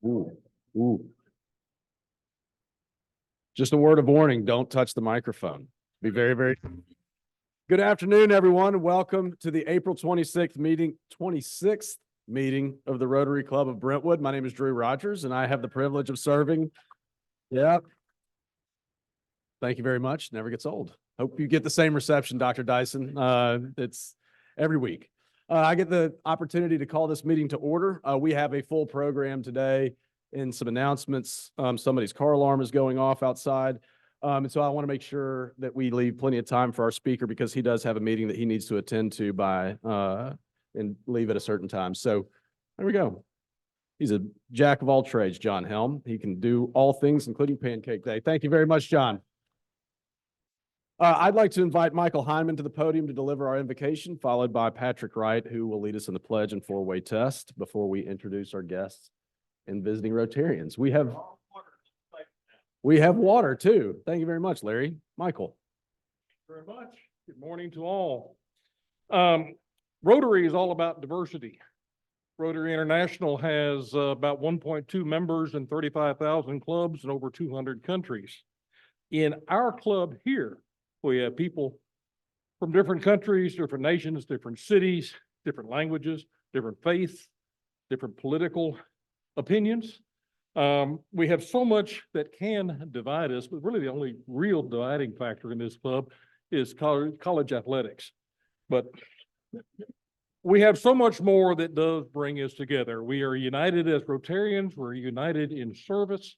Ooh, ooh. Just a word of warning, don't touch the microphone. Be very, very. Good afternoon, everyone. Welcome to the April 26th meeting of the Rotary Club of Brentwood. My name is Drew Rogers, and I have the privilege of serving. Yep. Thank you very much. Never gets old. Hope you get the same reception, Dr. Dyson. It's every week. I get the opportunity to call this meeting to order. We have a full program today and some announcements. Somebody's car alarm is going off outside. And so I want to make sure that we leave plenty of time for our speaker because he does have a meeting that he needs to attend to and leave at a certain time. So there we go. He's a jack of all trades, John Helm. He can do all things, including Pancake Day. Thank you very much, John. I'd like to invite Michael Hyman to the podium to deliver our invocation, followed by Patrick Wright, who will lead us in the pledge and four-way test before we introduce our guests and visiting Rotarians. We have water too. Thank you very much, Larry. Michael. Thank you very much. Good morning to all. Rotary is all about diversity. Rotary International has about 1.2 members and 35,000 clubs in over 200 countries. In our club here, we have people from different countries, different nations, different cities, different languages, different faiths, different political opinions. We have so much that can divide us, but really the only real dividing factor in this club is college athletics. But we have so much more that does bring us together. We are united as Rotarians, we're united in service,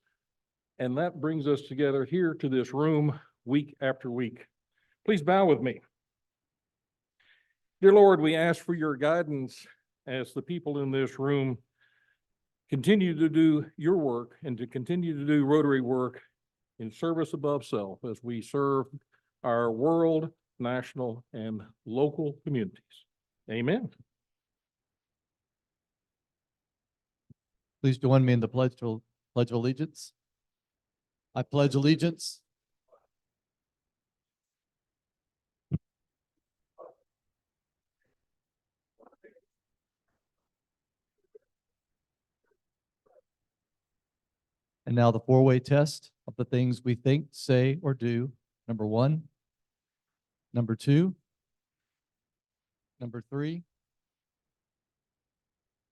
and that brings us together here to this room week after week. Please bow with me. Dear Lord, we ask for your guidance as the people in this room continue to do your work and to continue to do Rotary work in service above self as we serve our world, national, and local communities. Amen. Please join me in the pledge of allegiance. I pledge allegiance and now the four-way test of the things we think, say, or do. Number 1, number 2, number 3,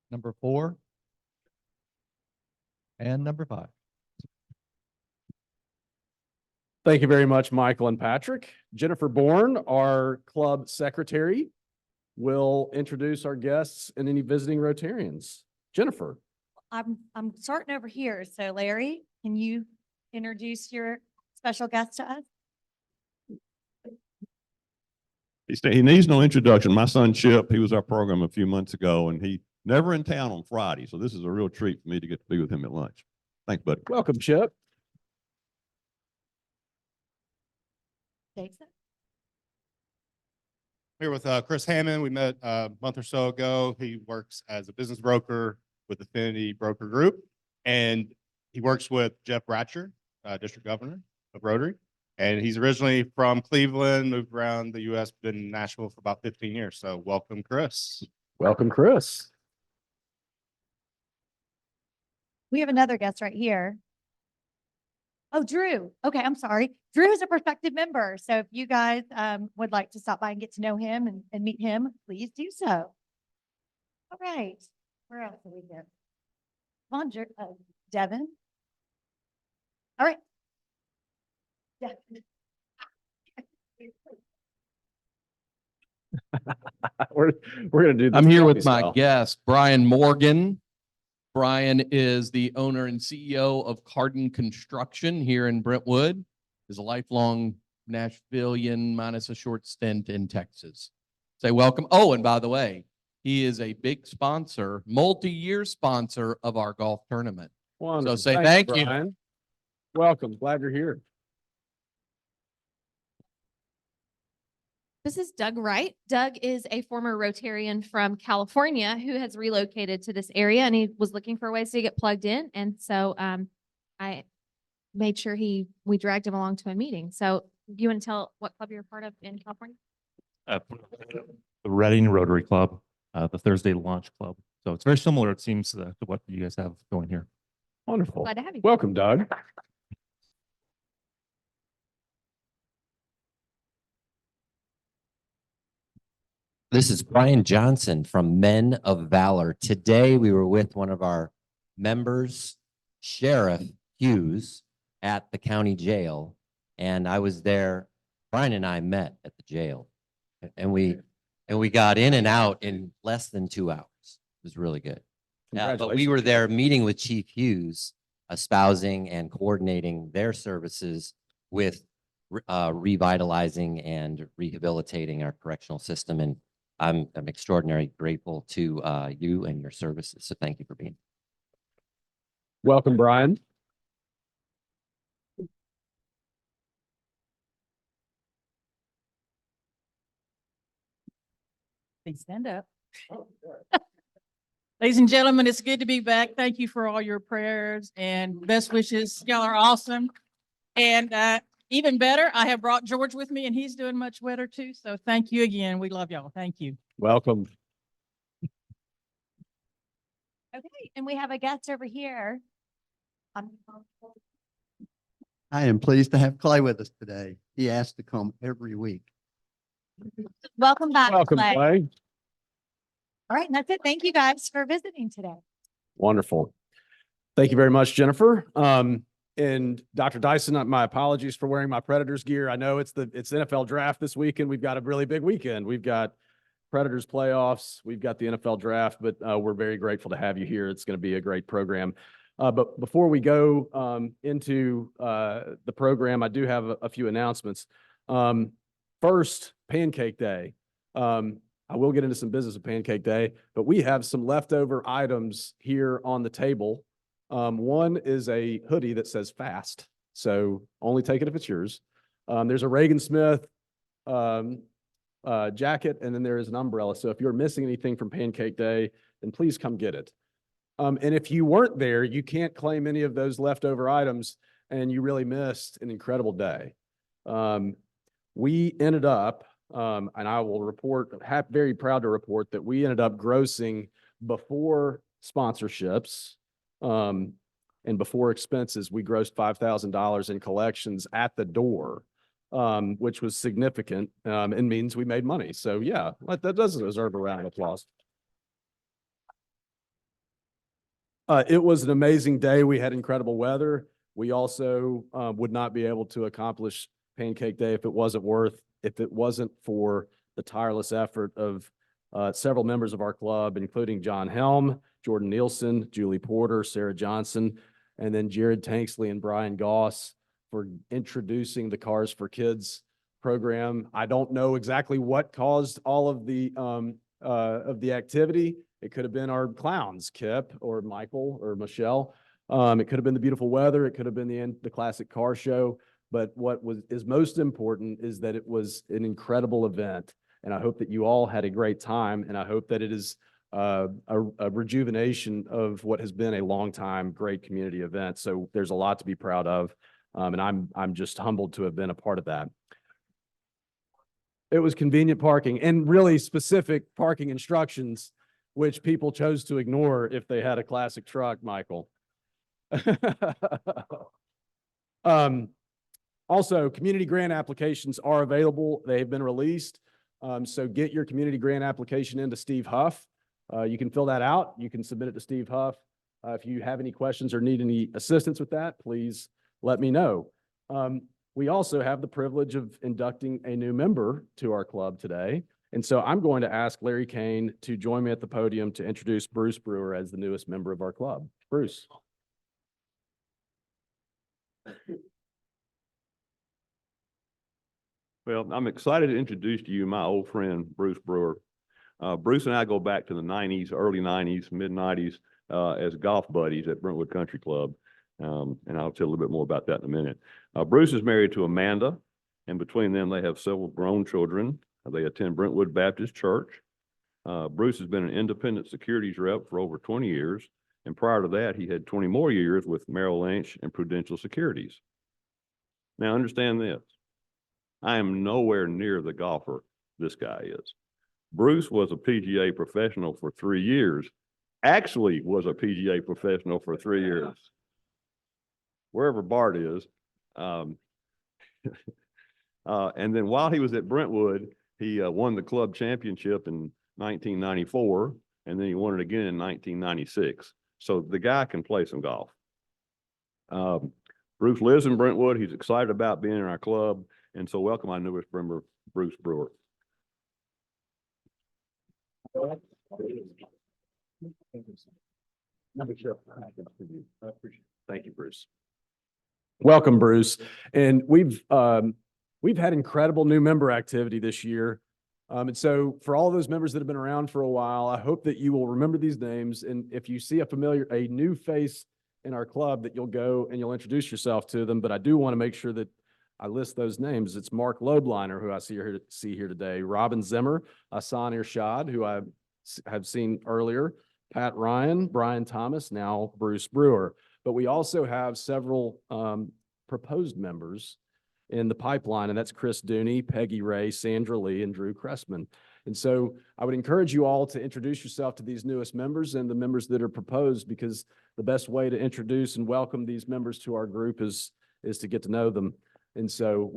number 4, and number 5. Thank you very much, Michael and Patrick. Jennifer Bourne, our club secretary, will introduce our guests and any visiting Rotarians. Jennifer. I'm starting over here. So Larry, can you introduce your special guest to us? He needs no introduction. My son Chip, he was our program a few months ago, and he never in town on Friday. So this is a real treat for me to get to be with him at lunch. Thanks, buddy. Welcome, Chip. Jason? Here with Chris Hammond. We met a month or so ago. He works as a business broker with Affinity Broker Group, and he works with Jeff Bratcher, District Governor of Rotary. And he's originally from Cleveland, moved around the U.S., been in Nashville for about 15 years. So welcome, Chris. Welcome, Chris. We have another guest right here. Oh, Drew. Okay, I'm sorry. Drew is a prospective member. So if you guys would like to stop by and get to know him and meet him, please do so. All right. Where else are we here? Come on, Devin. All right. We're gonna do this. I'm here puppy with my style. guest, Brian Morgan. Brian is the owner and CEO of Carden Construction here in Brentwood. Is a lifelong Nashvilleian minus a short stint in Texas. Say welcome. Oh, and by the way, he is a big sponsor, multi-year sponsor of our golf tournament. Wonderful. So say Thanks, thank you. Brian. Welcome. Glad you're here. This is Doug Wright. Doug is a former Rotarian from California who has relocated to this area, and he was looking for ways to get plugged in. And so I made sure we dragged him along to a meeting. So Do you want to tell what club you're a part of in California? The Reading Rotary Club, the Thursday Launch Club. So it's very similar, it seems, to what you guys have going here. Wonderful. Glad to have you. Welcome, Doug. This is Brian Johnson from Men of Valor. Today, we were with one of our members, Sheriff Hughes, at the county jail. And I was there, Brian and I met at the jail. And we got in and out in less than 2 hours. It was really good. But we were there meeting with Chief Hughes, espousing and coordinating their services with revitalizing and rehabilitating our correctional system. And I'm extraordinarily grateful to you and your services. So thank you for being. Welcome, Brian. Please stand up. Ladies and gentlemen, it's good to be back. Thank you for all your prayers and best wishes. Y'all are awesome. And even better, I have brought George with me and he's doing much better too. So thank you again. We love y'all. Thank you. Welcome. Okay, and we have a guest over here. I am pleased to have Clay with us today. He asked to come every week. Welcome back, Welcome, Clay. Clay. All right, and that's it. Thank you guys for visiting today. Wonderful. Thank you very much, Jennifer. And Dr. Dyson, my apologies for wearing my Predators gear. I know it's NFL draft this weekend. We've got a really big weekend. We've got Predators playoffs. We've got the NFL draft, but we're very grateful to have you here. It's going to be a great program. But before we go into the program, I do have a few announcements. First, Pancake Day. I will get into some business of Pancake Day, but we have some leftover items here on the table. One is a hoodie that says fast, so only take it if it's yours. There's a Reagan Smith jacket, and then there is an umbrella. So if you're missing anything from Pancake Day, then please come get it. And if you weren't there, you can't claim any of those leftover items, and you really missed an incredible day. We ended up, and I will report, very proud to report that we ended up grossing before sponsorships and before expenses, we grossed $5,000 in collections at the door, which was significant and means we made money. So yeah, that does deserve a round of applause. It was an amazing day. We had incredible weather. We also would not be able to accomplish Pancake Day if it wasn't for the tireless effort of several members of our club, including John Helm, Jordan Nielsen, Julie Porter, Sarah Johnson, and then Jared Tanksley and Brian Goss for introducing the Cars for Kids program. I don't know exactly what caused all of the activity. It could have been our clowns, Kip or Michael or Michelle. It could have been the beautiful weather. It could have been the classic car show. But what is most important is that it was an incredible event. And I hope that you all had a great time. And I hope that it is a rejuvenation of what has been a long time great community event. So there's a lot to be proud of. And I'm just humbled to have been a part of that. It was convenient parking and really specific parking instructions, which people chose to ignore if they had a classic truck, Michael. Also, community grant applications are available. They've been released. So get your community grant application into Steve Huff. You can fill that out. You can submit it to Steve Huff. If you have any questions or need any assistance with that, please let me know. We also have the privilege of inducting a new member to our club today. And so I'm going to ask Larry Kane to join me at the podium to introduce Bruce Brewer as the newest member of our club. Bruce. Well, I'm excited to introduce to you my old friend, Bruce Brewer. Bruce and I go back to the 90s, early 90s, mid 90s, as golf buddies at Brentwood Country Club. And I'll tell a little bit more about that in a minute. Bruce is married to Amanda, and between them, they have several grown children. They attend Brentwood Baptist Church. Bruce has been an independent securities rep for over 20 years. And prior to that, he had 20 more years with Merrill Lynch and Prudential Securities. Now, understand this. I am nowhere near the golfer this guy is. Bruce was a PGA professional for 3 years, actually was a PGA professional for 3 years. Wherever Bart is. And then while he was at Brentwood, he won the club championship in 1994, and then he won it again in 1996. So the guy can play some golf. Bruce lives in Brentwood. He's excited about being in our club. And so welcome our newest member, Bruce Brewer. Thank you, Bruce. Welcome, Bruce. And we've had incredible new member activity this year. And so for all those members that have been around for a while, I hope that you will remember these names. And if you see a new face in our club, that you'll go and you'll introduce yourself to them. But I do want to make sure that I list those names. It's Mark Lobliner, who I see here today, Robin Zimmer, Hassan Irshad, who I have seen earlier, Pat Ryan, Brian Thomas, now Bruce Brewer. But we also have several proposed members in the pipeline, and that's Chris Dooney, Peggy Ray, Sandra Lee, and Drew Cressman. And so I would encourage you all to introduce yourself to these newest members and the members that are proposed, because the best way to introduce and welcome these members to our group is to get to know them. And so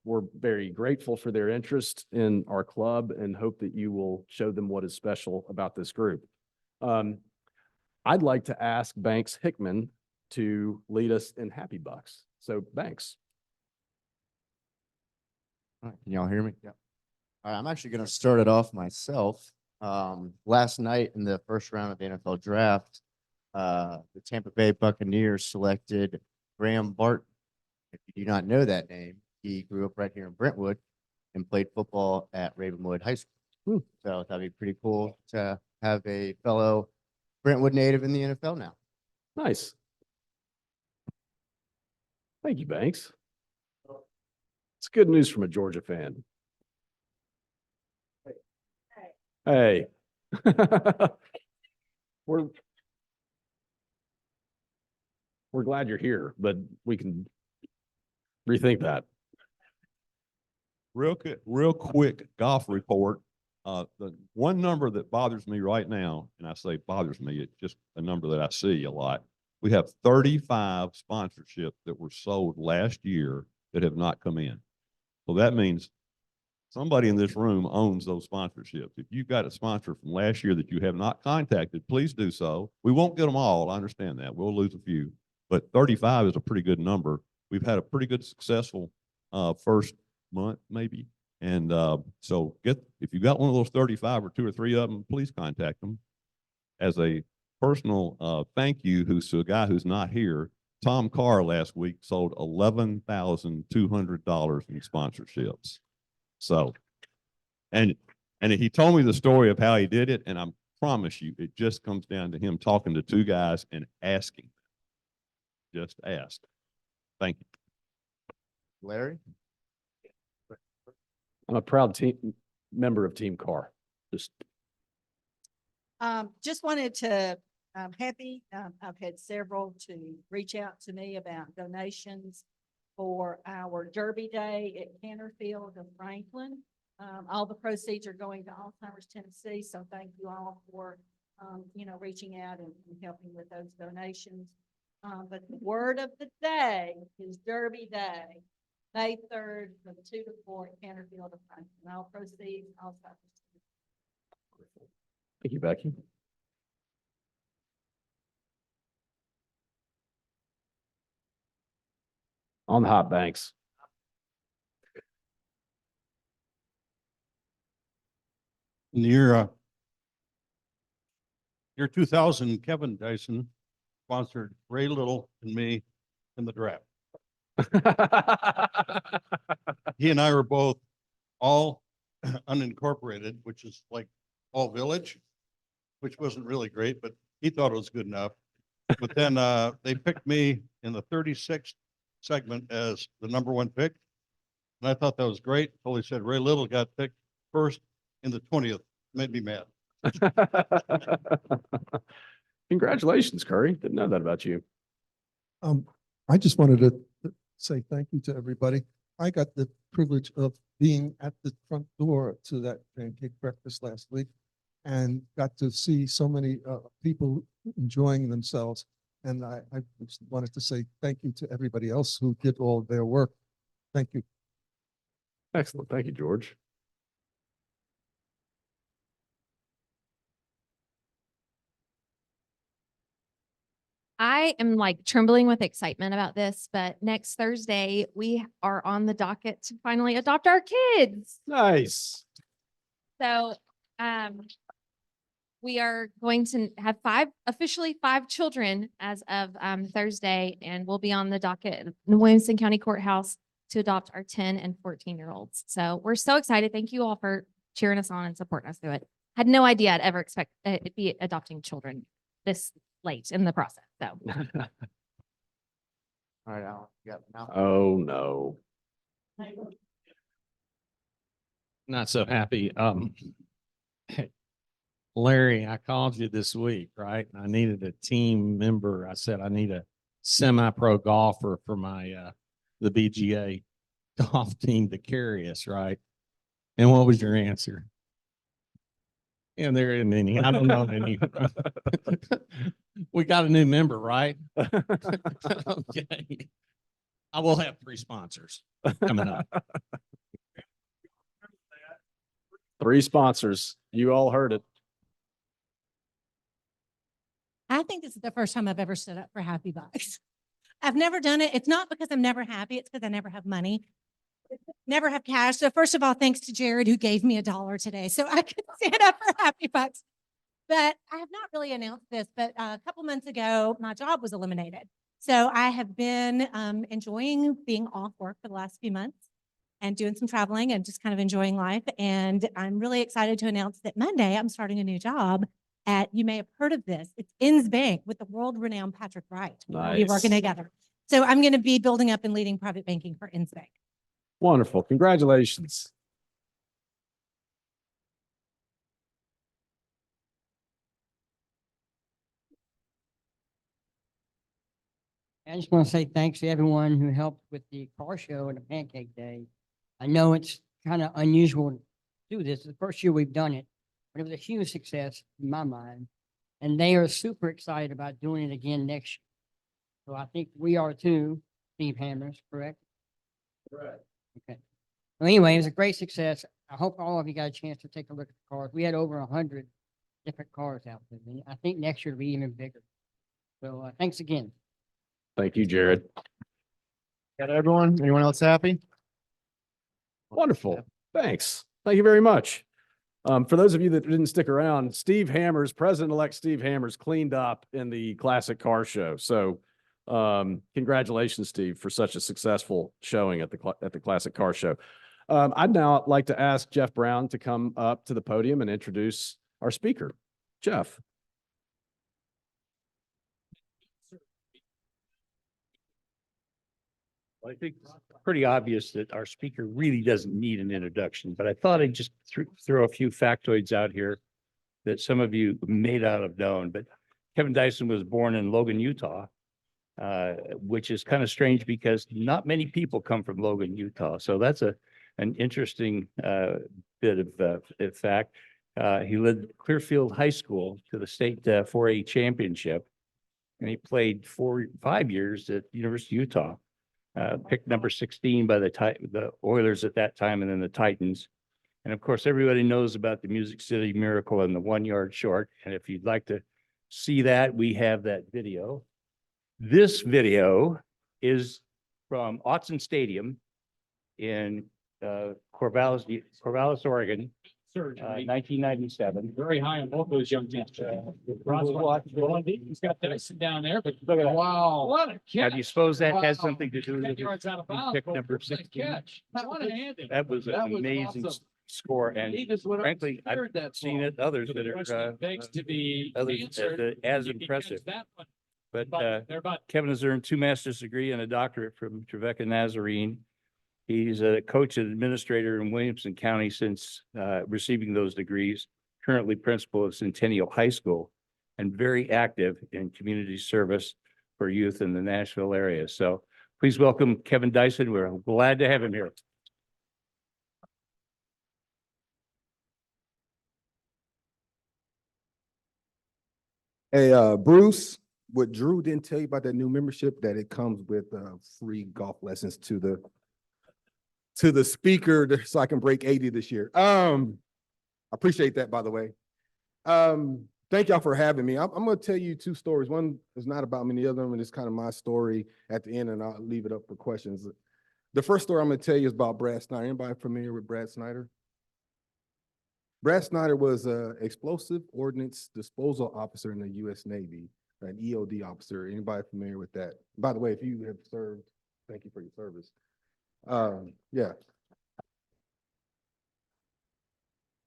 we're very grateful for their interest in our club and hope that you will show them what is special about this group. I'd like to ask Banks Hickman to lead us in Happy Bucks. So Banks. All right, can y'all hear me? Yeah. All right, I'm actually going to start it off myself. Last night in the first round of the NFL draft, the Tampa Bay Buccaneers selected Graham Barton. If you do not know that name, he grew up right here in Brentwood and played football at Ravenwood High School. So that'd be pretty cool to have a fellow Brentwood native in the NFL now. Nice. Thank you, Banks. It's good news from a Georgia fan. Hey. We're glad you're here, but we can rethink that. Real quick golf report. The one number that bothers me right now, and I say bothers me, it's just a number that I see a lot. We have 35 sponsorships that were sold last year that have not come in. So that means somebody in this room owns those sponsorships. If you've got a sponsor from last year that you have not contacted, please do so. We won't get them all. I understand that. We'll lose a few, but 35 is a pretty good number. We've had a pretty good successful first month, maybe. And so if you got one of those 35 or 2 or 3 of them, please contact them. As a personal thank you to a guy who's not here, Tom Carr last week sold $11,200 in sponsorships. So, and he told me the story of how he did it, and I promise you, it just comes down to him talking to 2 guys and asking. Just ask. Thank you. Larry? I'm a proud member of Team Carr. Just wanted to, I'm happy. I've had several to reach out to me about donations for our Derby Day at Canterfield of Franklin. All the proceeds are going to Alzheimer's Tennessee. So thank you all for, reaching out and helping with those donations. But the word of the day is Derby Day, May 3rd from 2 to 4 at Canterfield of Franklin. All proceeds, Alzheimer's. Thank you, Becky. On the hot Banks. In the year 2000, Kevin Dyson sponsored Ray Little and me in the draft. He and I were both all unincorporated, which is like all village, which wasn't really great, but he thought it was good enough. But then they picked me in the 36th segment as the #1 pick. And I thought that was great. Only said Ray Little got picked first in the 20th. Made me mad. Congratulations, Curry. Didn't know that about you. I just wanted to say thank you to everybody. I got the privilege of being at the front door to that pancake breakfast last week and got to see so many people enjoying themselves. And I just wanted to say thank you to everybody else who did all their work. Thank you. Excellent. Thank you, George. I am like trembling with excitement about this, but next Thursday, we are on the docket to finally adopt our kids. Nice. So, we are going to have officially five children as of, Thursday, and we'll be on the docket in the Williamson County Courthouse to adopt our 10 and 14-year-olds. So we're so excited. Thank you all for cheering us on and supporting us through it. Had no idea I'd ever expect to be adopting children this late in the process. So All right, Alan, you got it now. Oh, no. Not so happy. Larry, I called you this week, right? I needed a team member. I said, I need a semi-pro golfer for my, the BGA golf team to carry us, right? And what was your answer? And there isn't any. I don't know any. We got a new member, right? Okay. I will have 3 sponsors coming up. 3 sponsors. You all heard it. I think this is the first time I've ever stood up for Happy Bucks. I've never done it. It's not because I'm never happy. It's because I never have money, never have cash. So first of all, thanks to Jared who gave me $1 today so I could stand up for Happy Bucks. But I have not really announced this, but a couple months ago, my job was eliminated. So I have been enjoying being off work for the last few months and doing some traveling and just kind of enjoying life. And I'm really excited to announce that Monday I'm starting a new job at, you may have heard of this, it's Inns Bank with the world-renowned Patrick Wright. We'll be working Nice. together. So I'm going to be building up and leading private banking for Inns Bank. Wonderful. Congratulations. I just want to say thanks to everyone who helped with the car show and the pancake day. I know it's kind of unusual to do this. It's the first year we've done it, but it was a huge success in my mind. And they are super excited about doing it again next year. So I think we are too, Steve Hammers, correct? Correct. Okay. Well, anyway, it was a great success. I hope all of you got a chance to take a look at the cars. We had over 100 different cars out there. And I think next year will be even bigger. So thanks again. Thank you, Jared. Got everyone? Anyone else happy? Wonderful. Thanks. Thank you very much. For those of you that didn't stick around, Steve Hammers, President-elect Steve Hammers cleaned up in the classic car show. So congratulations, Steve, for such a successful showing at the classic car show. I'd now like to ask Jeff Brown to come up to the podium and introduce our speaker. Jeff. I think it's pretty obvious that our speaker really doesn't need an introduction, but I thought I'd just throw a few factoids out here that some of you may not have known, but Kevin Dyson was born in Logan, Utah, which is kind of strange because not many people come from Logan, Utah. So that's an interesting bit of fact. He led Clearfield High School to the state 4A championship, and he played 5 years at University of Utah. Picked number 16 by the Oilers at that time, and then the Titans. And of course, everybody knows about the Music City Miracle and the 1 yard short. And if you'd like to see that, we have that video. This video is from Autzen Stadium in Corvallis, Oregon, 1997. Very high on both those young teams. He's got Dyson down there, but Look at that. wow, what a Now, catch. do you suppose that has Wow. something to do 10 with yards out of his bounds, pick but number what a 16? catch. One-handed. That was an amazing awesome. score, and He just went up and frankly, I've speared that seen ball. it, others So that the are question begs to be others answered. as You can catch impressive. that one. But They're about Kevin has earned 2 master's degree and a doctorate from Trevecca Nazarene. He's a coach and administrator in Williamson County since receiving those degrees. Currently principal of Centennial High School, and very active in community service for youth in the Nashville area. So Please welcome Kevin Dyson. We're glad to have him here. Hey, Bruce, what Drew didn't tell you about that new membership, that it comes with free golf lessons to the speaker so I can break 80 this year. I appreciate that, by the way. Thank y'all for having me. I'm gonna tell you two stories. One is not about me, the other one is kind of my story at the end, and I'll leave it up for questions. The first story I'm gonna tell you is about Brad Snyder. Anybody familiar with Brad Snyder? Brad Snyder was an explosive ordnance disposal officer in the U.S. Navy, an EOD officer. Anybody familiar with that? By the way, if you have served, thank you for your service. Yeah.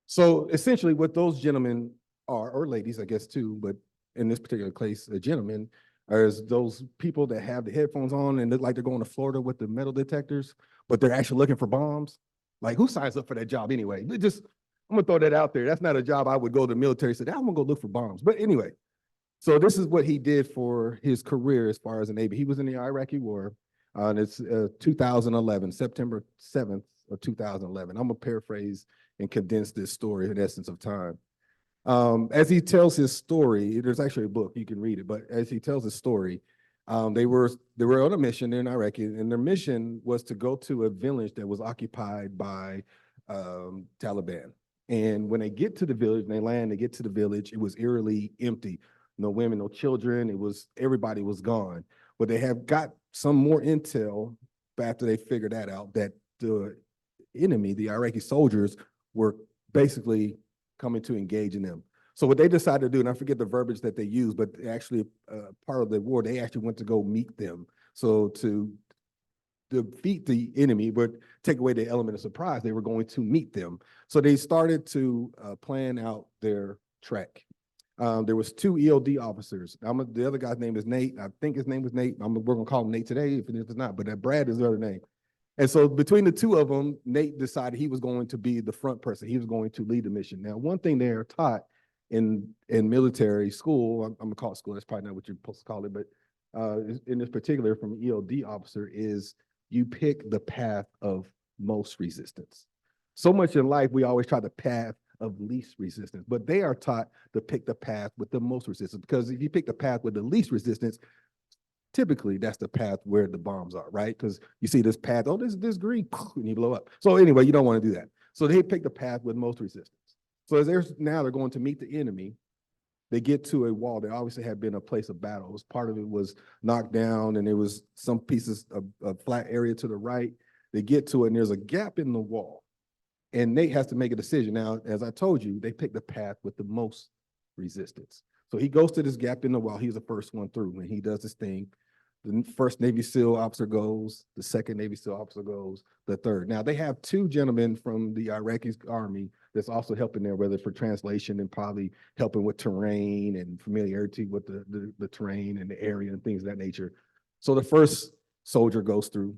So essentially what those gentlemen are, or ladies, I guess too, but in this particular case, a gentleman, is those people that have the headphones on and look like they're going to Florida with the metal detectors, but they're actually looking for bombs. Like, who signs up for that job anyway? I'm gonna throw that out there. That's not a job I would go to the military and say, I'm gonna go look for bombs. But anyway, so this is what he did for his career as far as the Navy. He was in the Iraqi War, and it's 2011, September 7th of 2011. I'm gonna paraphrase and condense this story in essence of time. As he tells his story, there's actually a book, you can read it, but as he tells his story, they were on a mission in Iraq, and their mission was to go to a village that was occupied by Taliban. And when they get to the village, and they land, they get to the village, it was eerily empty. No women, no children, everybody was gone. But they have got some more intel after they figured that out, that the enemy, the Iraqi soldiers, were basically coming to engage in them. So what they decided to do, and I forget the verbiage that they used, but actually part of the war, they actually went to go meet them. So to defeat the enemy, but take away the element of surprise, they were going to meet them. So they started to plan out their trek. There was two EOD officers. The other guy's name is Nate. I think his name was Nate. We're gonna call him Nate today, if it's not, but Brad is the other name. And so between the two of them, Nate decided he was going to be the front person. He was going to lead the mission. Now, one thing they are taught in military school, I'm gonna call it school, that's probably not what you're supposed to call it, but in this particular from EOD officer is you pick the path of most resistance. So much in life, we always try the path of least resistance, but they are taught to pick the path with the most resistance, because if you pick the path with the least resistance, typically that's the path where the bombs are, right? Because you see this path, oh, this green, and you blow up. So anyway, you don't want to do that. So they pick the path with most resistance. So as they're going to meet the enemy, they get to a wall. There obviously had been a place of battles. Part of it was knocked down, and there was some pieces of flat area to the right. They get to it, and there's a gap in the wall. And Nate has to make a decision. Now, as I told you, they pick the path with the most resistance. So he goes to this gap in the wall. He's the first one through, and he does this thing. The first Navy SEAL officer goes, the second Navy SEAL officer goes, the third. Now, they have two gentlemen from the Iraqi army that's also helping there, whether for translation and probably helping with terrain and familiarity with the terrain and the area and things of that nature. So the first soldier goes through,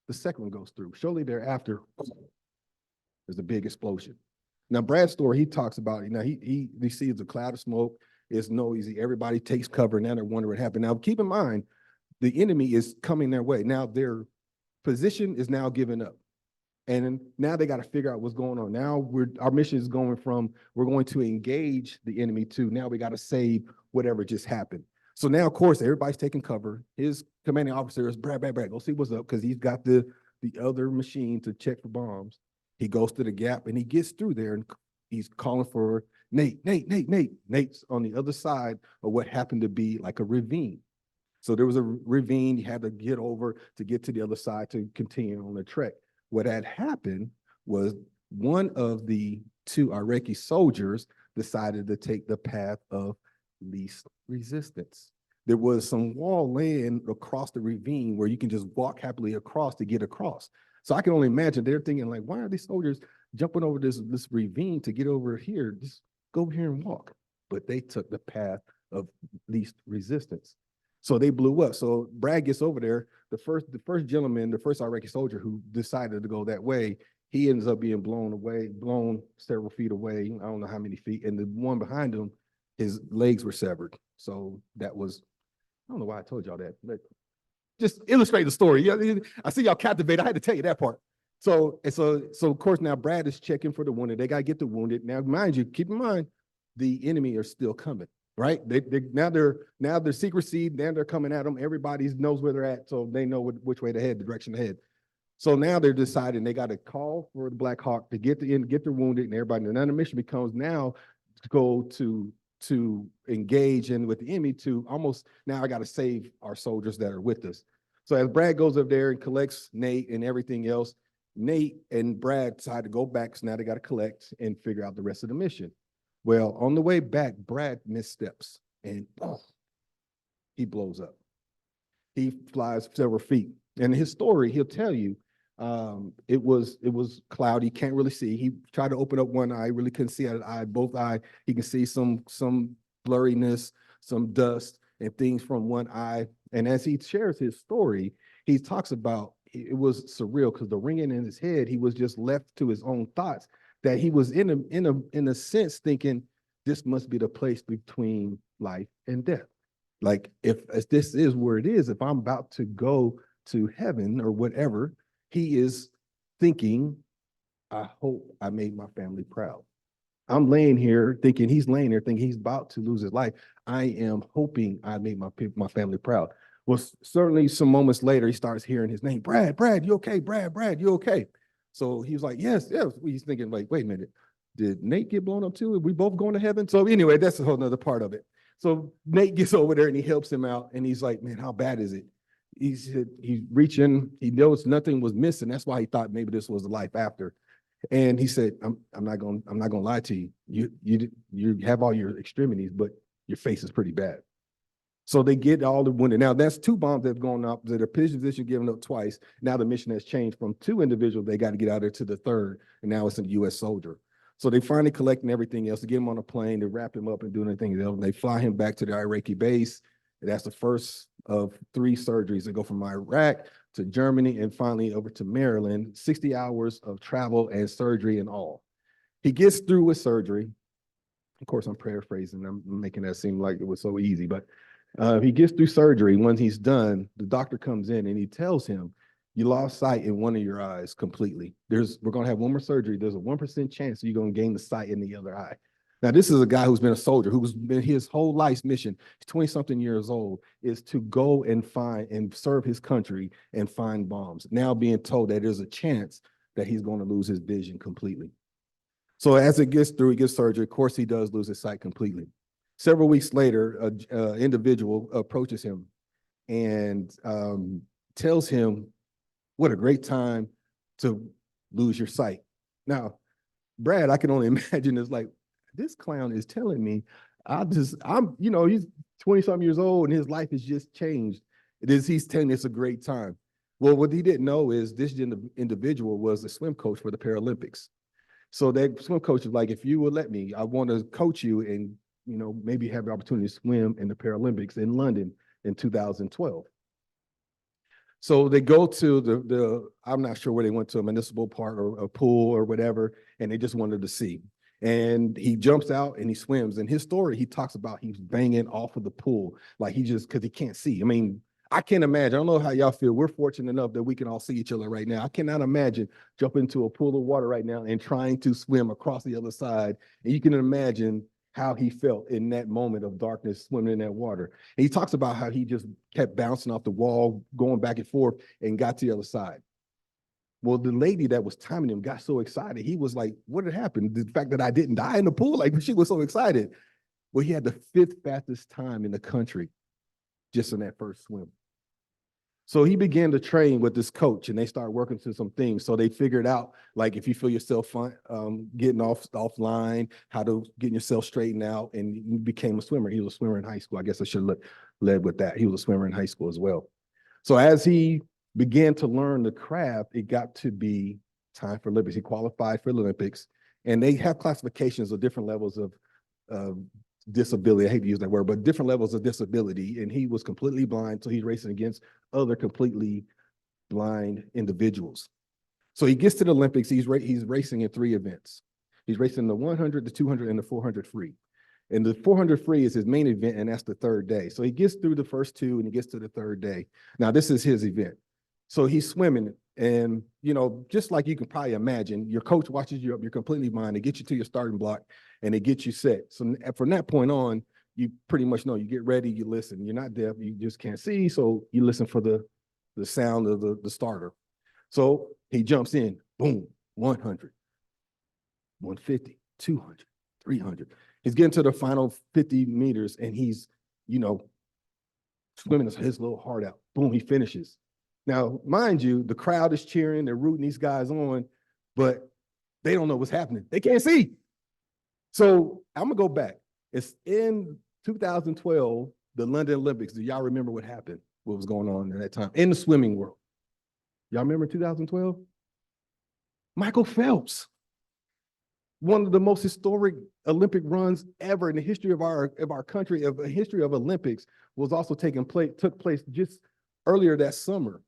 the second one goes through. Shortly thereafter, there's a big explosion. Now, Brad's story, he talks about, he sees a cloud of smoke. It's noisy. Everybody takes cover. Now they're wondering what happened. Now, keep in mind, the enemy is coming their way. Now, their position is now given up. And now they got to figure out what's going on. Now our mission is going from, we're going to engage the enemy to now we got to save whatever just happened. So now, of course, everybody's taking cover. His commanding officer is Brad, go see what's up, because he's got the other machine to check for bombs. He goes to the gap and he gets through there and he's calling for Nate. Nate's on the other side of what happened to be like a ravine. So there was a ravine he had to get over to get to the other side to continue on the trek. What had happened was one of the two Iraqi soldiers decided to take the path of least resistance. There was some wall laying across the ravine where you can just walk happily across to get across. So I can only imagine they're thinking like, why are these soldiers jumping over this ravine to get over here? Just go over here and walk. But they took the path of least resistance. So they blew up. So Brad gets over there. The first gentleman, the first Iraqi soldier who decided to go that way, he ends up being blown several feet away. I don't know how many feet. And the one behind him, his legs were severed. So that was, I don't know why I told y'all that, but just illustrate the story. I see y'all captivated. I had to tell you that part. So of course now Brad is checking for the wounded. They gotta get the wounded. Now, mind you, keep in mind, the enemy are still coming, right? Now they're secrecy. Now they're coming at them. Everybody knows where they're at, so they know which way to head, the direction to head. So now they're deciding they got to call for the Black Hawk to get the wounded and everybody. And then the mission becomes now to go to engage in with the enemy to almost now I got to save our soldiers that are with us. So as Brad goes up there and collects Nate and everything else, Nate and Brad decide to go back. So now they got to collect and figure out the rest of the mission. Well, on the way back, Brad missteps and he blows up. He flies several feet. And his story, he'll tell you, it was cloudy, can't really see. He tried to open up one eye, really couldn't see out of the eye, both eye. He can see some blurriness, some dust and things from one eye. And as he shares his story, he talks about it was surreal because the ringing in his head, he was just left to his own thoughts that he was in a sense thinking this must be the place between life and death. Like if this is where it is, if I'm about to go to heaven or whatever, he is thinking, I hope I made my family proud. I'm laying here thinking, he's laying there thinking he's about to lose his life. I am hoping I made my family proud. Well, certainly some moments later, he starts hearing his name, Brad, you okay? Brad, you okay? So he was like, yes. He's thinking like, wait a minute, did Nate get blown up too? Are we both going to heaven? So anyway, that's a whole nother part of it. So Nate gets over there and he helps him out. And he's like, man, how bad is it? He's reaching, he knows nothing was missing. That's why he thought maybe this was the life after. And he said, I'm not gonna lie to you. You have all your extremities, but your face is pretty bad. So they get all the wounded. Now that's 2 bombs that have gone up, that are position given up twice. Now the mission has changed from 2 individuals. They got to get out there to the 3rd. And now it's a US soldier. So they finally collecting everything else to get him on a plane, to wrap him up and doing anything else. And they fly him back to the Iraqi base. And that's the first of 3 surgeries that go from Iraq to Germany and finally over to Maryland, 60 hours of travel and surgery and all. He gets through with surgery. Of course, I'm paraphrasing. I'm making that seem like it was so easy, but he gets through surgery. When he's done, the doctor comes in and he tells him, you lost sight in one of your eyes completely. We're going to have one more surgery. There's a 1% chance you're going to gain the sight in the other eye. Now, this is a guy who's been a soldier, who's been his whole life's mission, he's 20-something years old, is to go and find and serve his country and find bombs. Now being told that there's a chance that he's going to lose his vision completely. So as it gets through, he gets surgery. Of course, he does lose his sight completely. Several weeks later, an individual approaches him and tells him, what a great time to lose your sight. Now, Brad, I can only imagine is like, this clown is telling me, he's 20-something years old and his life has just changed. He's telling me it's a great time. Well, what he didn't know is this individual was a swim coach for the Paralympics. So that swim coach is like, if you would let me, I want to coach you and maybe have the opportunity to swim in the Paralympics in London in 2012. So they go to I'm not sure where they went to, a municipal park or a pool or whatever, and they just wanted to see. And he jumps out and he swims. And his story, he talks about he's banging off of the pool, like because he can't see. I mean, I can't imagine. I don't know how y'all feel. We're fortunate enough that we can all see each other right now. I cannot imagine jumping into a pool of water right now and trying to swim across the other side. And you can imagine how he felt in that moment of darkness swimming in that water. And he talks about how he just kept bouncing off the wall, going back and forth, and got to the other side. Well, the lady that was timing him got so excited. He was like, what had happened? The fact that I didn't die in the pool? Like, she was so excited. Well, he had the 5th fastest time in the country just in that first swim. So he began to train with this coach and they started working through some things. So they figured out, like, if you feel yourself getting offline, how to get yourself straightened out, and he became a swimmer. He was a swimmer in high school. I guess I should have led with that. He was a swimmer in high school as well. So as he began to learn the craft, it got to be time for Olympics. He qualified for the Olympics, and they have classifications of different levels of disability. I hate to use that word, but different levels of disability. And he was completely blind, so he's racing against other completely blind individuals. So he gets to the Olympics. He's racing in 3 events. He's racing the 100, the 200, and the 400 free. And the 400 free is his main event, and that's the third day. So he gets through the first two and he gets to the third day. Now, this is his event. So he's swimming, and, you know, just like you can probably imagine, your coach watches you up, you're completely behind. They get you to your starting block and they get you set. So from that point on, you pretty much know, you get ready, you listen. You're not deaf, you just can't see, so you listen for the sound of the starter. So he jumps in, boom, 100, 150, 200, 300. He's getting to the final 50 meters and he's, you know, swimming his little heart out. Boom, he finishes. Now, mind you, the crowd is cheering, they're rooting these guys on, but they don't know what's happening. They can't see. So I'm gonna go back. It's in 2012, the London Olympics. Do y'all remember what happened? What was going on at that time in the swimming world? Y'all remember 2012? Michael Phelps, one of the most historic Olympic runs ever in the history of our country, of a history of Olympics, was also took place just earlier that summer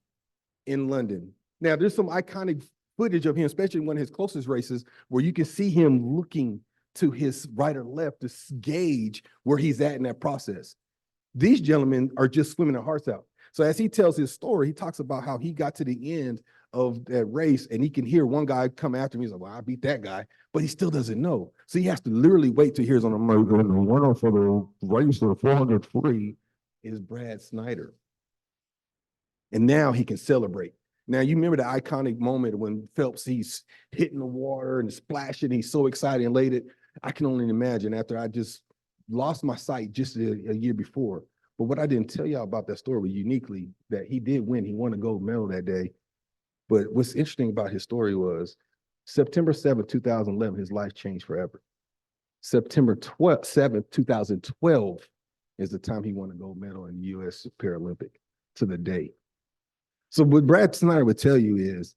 in London. Now, there's some iconic footage of him, especially in one of his closest races, where you can see him looking to his right or left to gauge where he's at in that process. These gentlemen are just swimming their hearts out. So as he tells his story, he talks about how he got to the end of that race and he can hear one guy come after him. He's like, well, I beat that guy, but he still doesn't know. So he has to literally wait till he hears on the winner for the race of the 400 free is Brad Snyder. And now he can celebrate. Now, you remember the iconic moment when Phelps, he's hitting the water and splashing. He's so excited and elated. I can only imagine after I just lost my sight just a year before. But what I didn't tell y'all about that story was uniquely that he did win. He won a gold medal that day. But what's interesting about his story was September 7th, 2011, his life changed forever. September 7th, 2012 is the time he won a gold medal in the U.S. Paralympic to the day. So what Brad Snyder would tell you is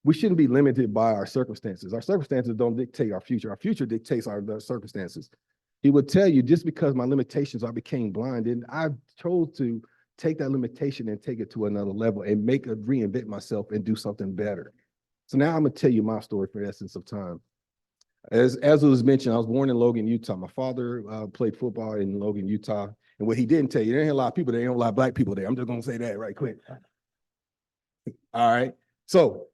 we shouldn't be limited by our circumstances. Our circumstances don't dictate our future. Our future dictates our circumstances. He would tell you, just because my limitations, I became blind, and I chose to take that limitation and take it to another level and reinvent myself and do something better. So now I'm gonna tell you my story for the essence of time. As it was mentioned, I was born in Logan, Utah. My father played football in Logan, Utah. And what he didn't tell you, there ain't a lot of people there, ain't a lot of black people there. I'm just gonna say that right quick. All right. So,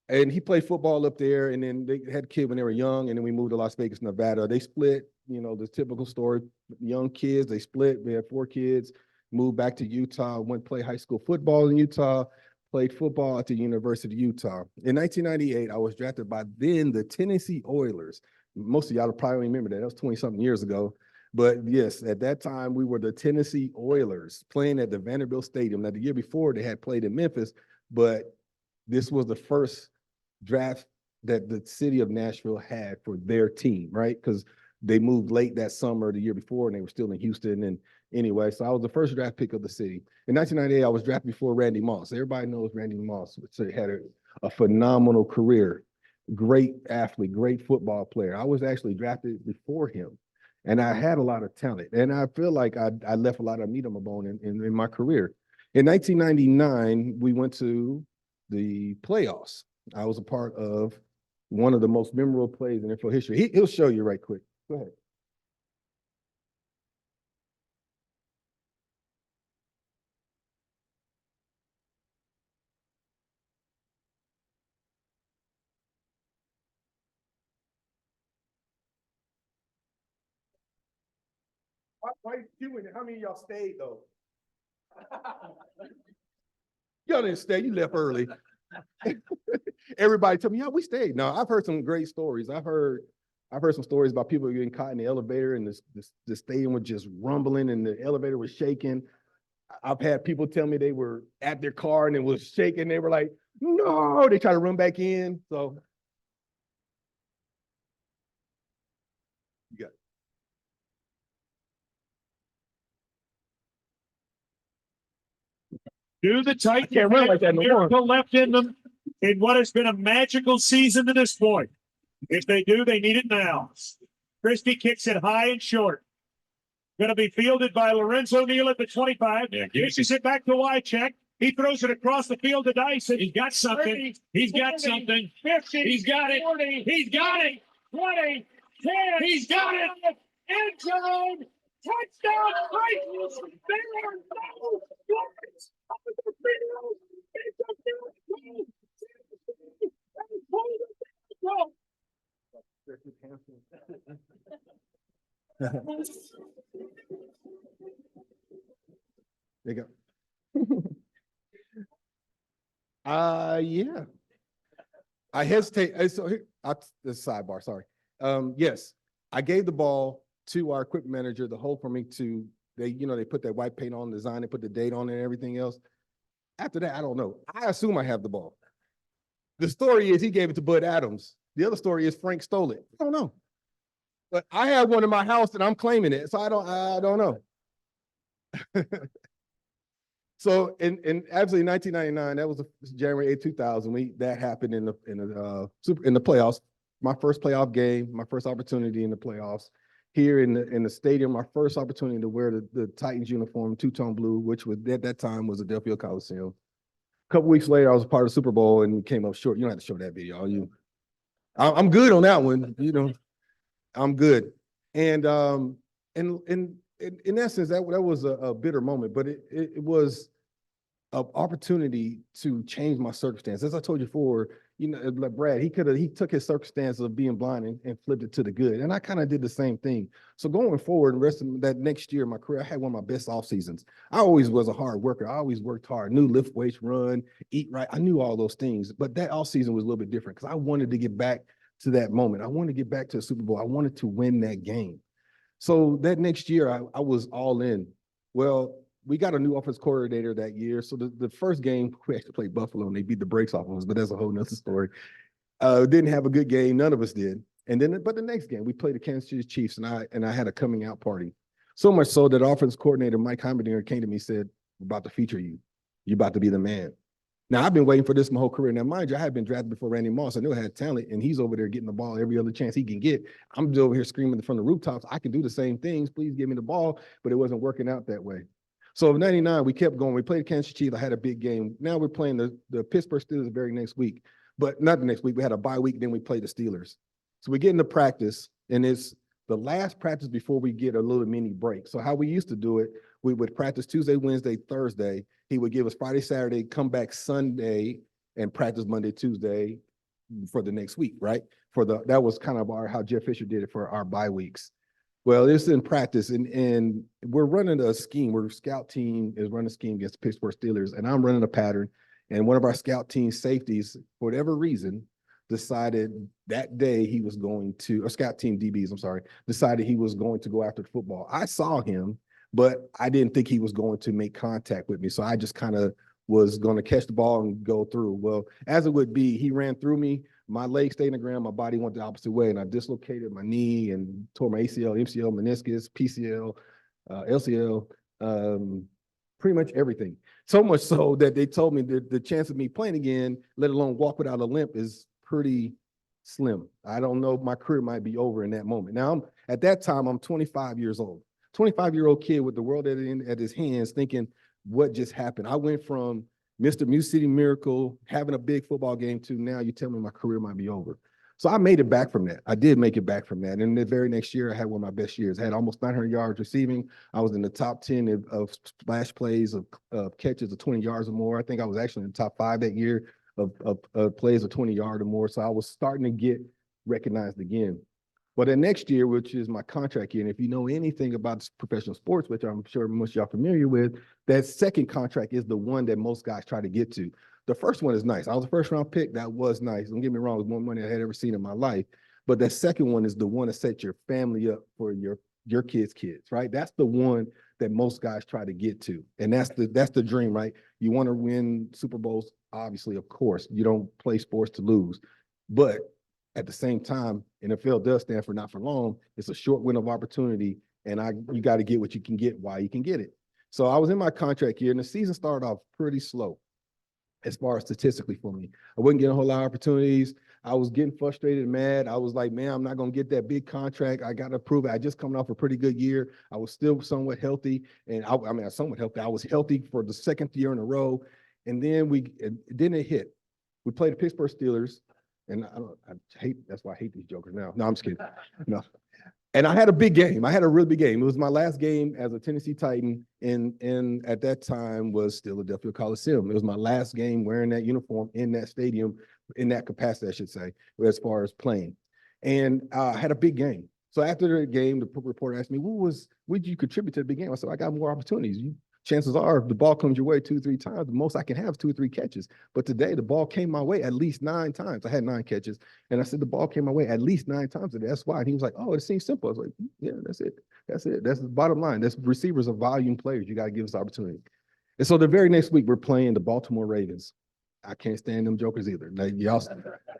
and he played football up there, and then they had a kid when they were young, and then we moved to Las Vegas, Nevada. They split, you know, the typical story, young kids, they split. We had 4 kids, moved back to Utah, went to play high school football in Utah, played football at the University of Utah. In 1998, I was drafted by then the Tennessee Oilers. Most of y'all probably remember that. That was 20-something years ago. But yes, at that time, we were the Tennessee Oilers playing at the Vanderbilt Stadium. Now, the year before, they had played in Memphis, but this was the first draft that the city of Nashville had for their team, right? Because they moved late that summer, the year before, and they were still in Houston. And anyway, so I was the first draft pick of the city. In 1998, I was drafted before Randy Moss. Everybody knows Randy Moss, which had a phenomenal career, great athlete, great football player. I was actually drafted before him. And I had a lot of talent. And I feel like I left a lot of meat on my bone in my career. In 1999, we went to the playoffs. I was a part of one of the most memorable plays in NFL history. He'll show you right quick. Go ahead. Why are you doing it? How many of y'all stayed though? Y'all didn't stay, you left early. Everybody told me, yeah, we stayed. No, I've heard some great stories. I've heard some stories about people getting caught in the elevator and the stadium was just rumbling and the elevator was shaking. I've had people tell me they were at their car and it was shaking. They were like, no, they try to run back in. So you got it. Do the Titans can't run have like that no more. miracle left in them in what has been a magical season to this point? If they do, they need it now. Christie kicks it high and short. Going to be fielded by Lorenzo Neal at the 25. Kisses it back to Wycheck. He throws it across the field to Dyson. He's got something. 30, He's got 40, something. 50, He's got it. 40, He's got it. 20, He's got it. End zone. Touchdown. Greatness. There are no words. Over the field. It's a miracle. There you go. Yeah. I hesitate. So here, this sidebar, sorry. Yes, I gave the ball to our equipment manager to hold for me to, they put that white paint on, design, they put the date on it and everything else. After that, I don't know. I assume I have the ball. The story is he gave it to Bud Adams. The other story is Frank stole it. I don't know. But I have one in my house and I'm claiming it. So I don't know. So in absolutely 1999, that was January 8, 2000. That happened in the playoffs. My first playoff game, my first opportunity in the playoffs here in the stadium. My first opportunity to wear the Titans uniform, two-tone blue, which was at that time was Adelphia Coliseum. A couple weeks later, I was a part of the Super Bowl and came up short. You don't have to show that video. I'm good on that one. I'm good. And in essence, that was a bitter moment, but it was an opportunity to change my circumstance. As I told you before, like Brad, he took his circumstance of being blind and flipped it to the good. And I kind of did the same thing. So going forward, the rest of that next year, my career, I had one of my best off seasons. I always was a hard worker. I always worked hard, knew lift weights, run, eat right. I knew all those things, but that off season was a little bit different because I wanted to get back to that moment. I wanted to get back to the Super Bowl. I wanted to win that game. So that next year, I was all in. Well, we got a new offense coordinator that year. So the first game, we actually played Buffalo and they beat the brakes off of us, but that's a whole nother story. Didn't have a good game. None of us did. But the next game, we played the Kansas City Chiefs and I had a coming out party. So much so that offense coordinator Mike Heimerdinger came to me and said, "We're about to feature you. You're about to be the man." Now, I've been waiting for this my whole career. Now, mind you, I had been drafted before Randy Moss. I knew I had talent, and he's over there getting the ball every other chance he can get. I'm over here screaming from the rooftops, "I can do the same things. Please give me the ball." But it wasn't working out that way. So in 99, we kept going. We played Kansas City Chiefs. I had a big game. Now we're playing the Pittsburgh Steelers the very next week. But not the next week. We had a bye week, then we played the Steelers. So we get into practice, and it's the last practice before we get a little mini break. So how we used to do it, we would practice Tuesday, Wednesday, Thursday. He would give us Friday, Saturday, come back Sunday, and practice Monday, Tuesday for the next week, right? That was kind of how Jeff Fisher did it for our bye weeks. Well, it's in practice, and we're running a scheme. Our scout team is running a scheme against the Pittsburgh Steelers, and I'm running a pattern. And one of our scout team safeties, for whatever reason, decided that day he was going to, or scout team DBs, I'm sorry, decided he was going to go after the football. I saw him, but I didn't think he was going to make contact with me. So I just kind of was going to catch the ball and go through. Well, as it would be, he ran through me. My leg stayed in the ground. My body went the opposite way, and I dislocated my knee and tore my ACL, MCL, meniscus, PCL, LCL, pretty much everything. So much so that they told me that the chance of me playing again, let alone walk without a limp, is pretty slim. I don't know. My career might be over in that moment. Now, at that time, I'm 25 years old. 25-year-old kid with the world at his hands thinking, what just happened? I went from Mr. Music City Miracle, having a big football game, to now you tell me my career might be over. So I made it back from that. I did make it back from that. And the very next year, I had one of my best years. I had almost 900 yards receiving. I was in the top 10 of splash plays, of catches of 20 yards or more. I think I was actually in the top 5 that year of plays of 20 yards or more. So I was starting to get recognized again. But the next year, which is my contract year, and if you know anything about professional sports, which I'm sure most of y'all are familiar with, that second contract is the one that most guys try to get to. The first one is nice. I was a first round pick. That was nice. Don't get me wrong, it was more money I had ever seen in my life. But that second one is the one to set your family up for your kids' kids, right? That's the one that most guys try to get to. And that's the dream, right? You want to win Super Bowls, obviously, of course. You don't play sports to lose. But at the same time, NFL does stand for not for long. It's a short window of opportunity, and you got to get what you can get while you can get it. So I was in my contract year, and the season started off pretty slow as far as statistically for me. I wasn't getting a whole lot of opportunities. I was getting frustrated and mad. I was like, man, I'm not going to get that big contract. I got to prove it. I just coming off a pretty good year. I was still somewhat healthy, and somewhat healthy. I was healthy for the second year in a row, and then it hit. We played the Pittsburgh Steelers. And I hate, that's why I hate these jokers now. No, I'm just kidding. No. And I had a big game. I had a really big game. It was my last game as a Tennessee Titan and at that time was Philadelphia Coliseum. It was my last game wearing that uniform in that stadium, in that capacity, I should say, as far as playing. And I had a big game. So after the game, the reporter asked me, what did you contribute to the big game? I said, I got more opportunities. Chances are, if the ball comes your way 2 or 3 times, the most I can have is 2 or 3 catches. But today, the ball came my way at least 9 times. I had 9 catches. And I said, the ball came my way at least 9 times today. That's why. And he was like, oh, it seems simple. I was like, yeah, that's it. That's it. That's the bottom line. That's receivers are volume players. You got to give us opportunity. And so the very next week, we're playing the Baltimore Ravens. I can't stand them jokers either. Like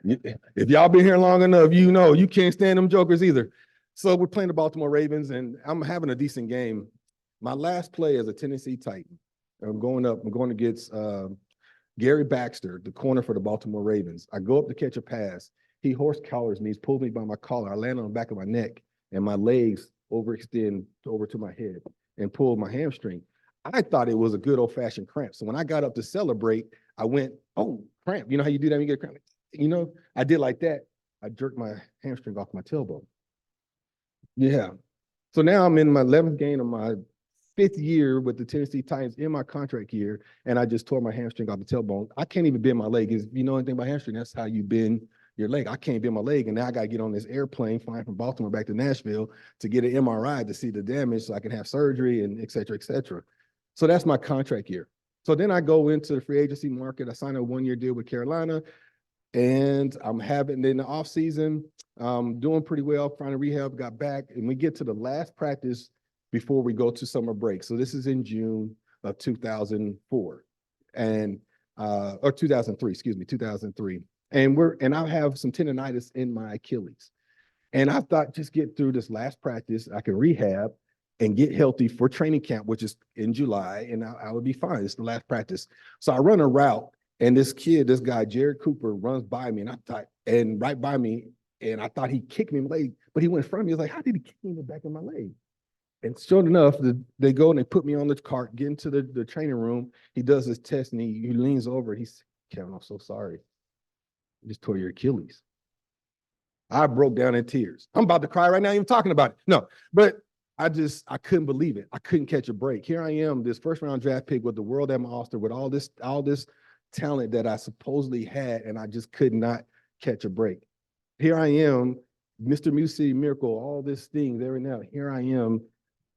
if y'all been here long enough, you know you can't stand them jokers either. So we're playing the Baltimore Ravens, and I'm having a decent game. My last play as a Tennessee Titan, I'm going against Gary Baxter, the corner for the Baltimore Ravens. I go up to catch a pass. He horse collars me, he's pulled me by my collar. I land on the back of my neck, and my legs overextend over to my head and pulled my hamstring. I thought it was a good old-fashioned cramp. So when I got up to celebrate, I went, oh, cramp. You know how you do that when you get a cramp? You know, I did like that. I jerked my hamstring off my tailbone. Yeah. So now I'm in my 11th game of my 5th year with the Tennessee Titans in my contract year, and I just tore my hamstring off the tailbone. I can't even bend my leg. If you know anything about hamstring, that's how you bend your leg. I can't bend my leg, and now I got to get on this airplane flying from Baltimore back to Nashville to get an MRI to see the damage so I can have surgery and et cetera, et cetera. So that's my contract year. So then I go into the free agency market. I signed a 1-year deal with Carolina, and I'm having in the off season, doing pretty well, finding rehab, got back, and we get to the last practice before we go to summer break. So this is in June of 2004 and, or 2003, excuse me, 2003. And I have some tendonitis in my Achilles. And I thought, just get through this last practice, I can rehab and get healthy for training camp, which is in July, and I would be fine. It's the last practice. So I run a route, and this guy, Jared Cooper, runs by me, and right by me, and I thought he kicked me in the leg, but he went in front of me. I was like, how did he kick me in the back of my leg? And sure enough, they go and they put me on the cart, get into the training room. He does his test, and he leans over, and he said, Kevin, I'm so sorry. You just tore your Achilles. I broke down in tears. I'm about to cry right now, even talking about it. No, but I couldn't believe it. I couldn't catch a break. Here I am, this first-round draft pick with the world at my Ulster, with all this talent that I supposedly had, and I just could not catch a break. Here I am, Mr. Music Miracle, all this thing there and now. Here I am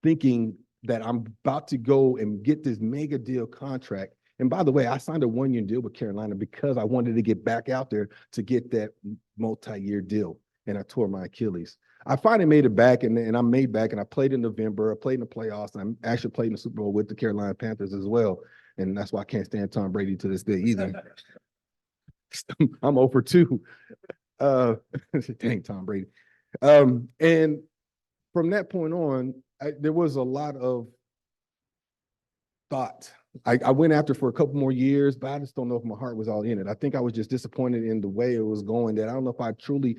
thinking that I'm about to go and get this mega deal contract. And by the way, I signed a 1-year deal with Carolina because I wanted to get back out there to get that multi-year deal. And I tore my Achilles. I finally made it back, and I made back, and I played in November. I played in the playoffs, and I actually played in the Super Bowl with the Carolina Panthers as well. And that's why I can't stand Tom Brady to this day either. I'm 0 for 2. Dang, Tom Brady. And from that point on, there was a lot of thought. I went after for a couple more years, but I just don't know if my heart was all in it. I think I was just disappointed in the way it was going, that I don't know if I truly,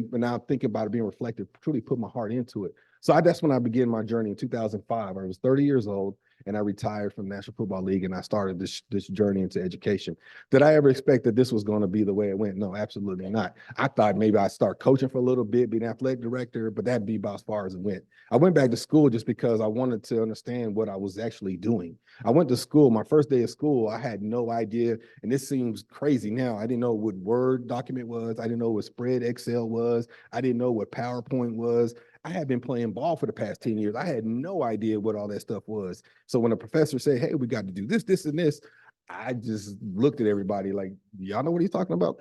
but now I'm thinking about it being reflective, truly put my heart into it. So that's when I began my journey in 2005. I was 30 years old, and I retired from National Football League, and I started this journey into education. Did I ever expect that this was going to be the way it went? No, absolutely not. I thought maybe I'd start coaching for a little bit, be an athletic director, but that'd be about as far as it went. I went back to school just because I wanted to understand what I was actually doing. I went to school, my first day of school, I had no idea, and this seems crazy now. I didn't know what Word document was. I didn't know what Spread Excel was. I didn't know what PowerPoint was. I had been playing ball for the past 10 years. I had no idea what all that stuff was. So when a professor said, hey, we got to do this, this, and this, I just looked at everybody like, y'all know what he's talking about?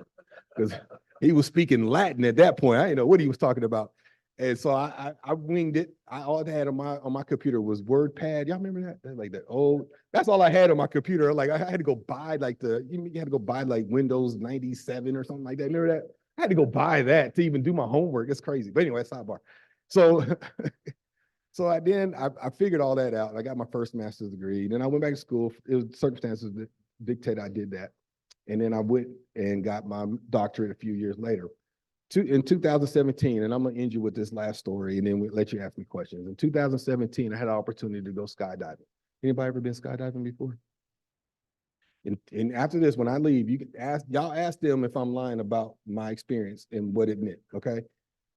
Because he was speaking Latin at that point. I didn't know what he was talking about. And so I winged it. All I had on my computer was WordPad. Y'all remember that? Like that old, that's all I had on my computer. Like I had to go buy you had to go buy like Windows 97 or something like that. Remember that? I had to go buy that to even do my homework. It's crazy. But anyway, sidebar. So, I figured all that out. I got my first master's degree. Then I went back to school. It was circumstances that dictated I did that. And then I went and got my doctorate a few years later. In 2017, and I'm going to end you with this last story, and then we'll let you ask me questions. In 2017, I had an opportunity to go skydiving. Anybody ever been skydiving before? And after this, when I leave, you can y'all ask them if I'm lying about my experience and what it meant, okay?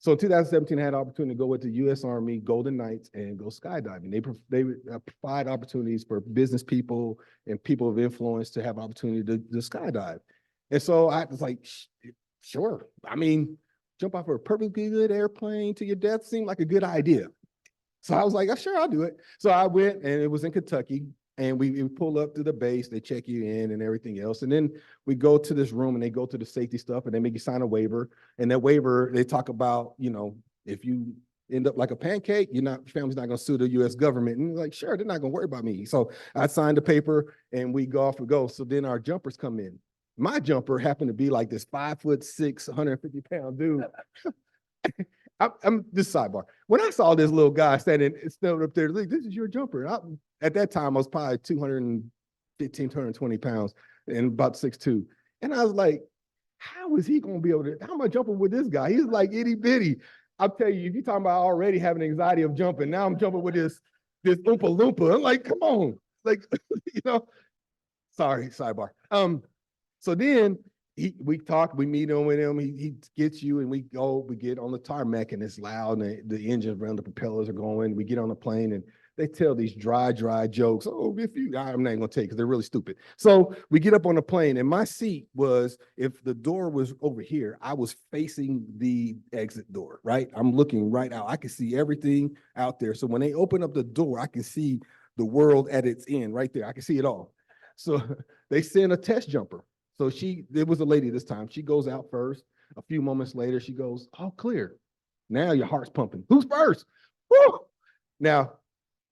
So in 2017, I had an opportunity to go with the U.S. Army Golden Knights and go skydiving. They provide opportunities for business people and people of influence to have opportunity to skydive. And so I was like, sure. I mean, jump off of a perfectly good airplane to your death seemed like a good idea. So I was like, oh, sure, I'll do it. So I went, and it was in Kentucky. And we pull up to the base, they check you in and everything else. And then we go to this room and they go to the safety stuff and they make you sign a waiver. And that waiver, they talk about, you know, if you end up like a pancake, your family's not gonna sue the US government. And like, sure, they're not gonna worry about me. So I signed the paper and we go off and go. So then our jumpers come in. My jumper happened to be like this 5'6", 150-pound dude. I'm this sidebar. When I saw this little guy standing up there, like, this is your jumper. At that time, I was probably 215, 220 pounds and about 6'2". And I was like, how is he going to be able to, how am I jumping with this guy? He's like itty bitty. I'll tell you, if you're talking about already having anxiety of jumping, now I'm jumping with this Oompa Loompa. I'm like, come on. Like, you know, sorry, sidebar. So then we talk, we meet him with him, he gets you and we get on the tarmac and it's loud and the engines around the propellers are going. We get on the plane and they tell these dry jokes. Oh, I'm not gonna take because they're really stupid. So we get up on the plane and my seat was, if the door was over here, I was facing the exit door, right? I'm looking right out. I can see everything out there. So when they open up the door, I can see the world at its end right there. I can see it all. So they send a test jumper. So it was a lady this time. She goes out first. A few moments later, she goes, all clear. Now your heart's pumping. Who's first? Woo! Now,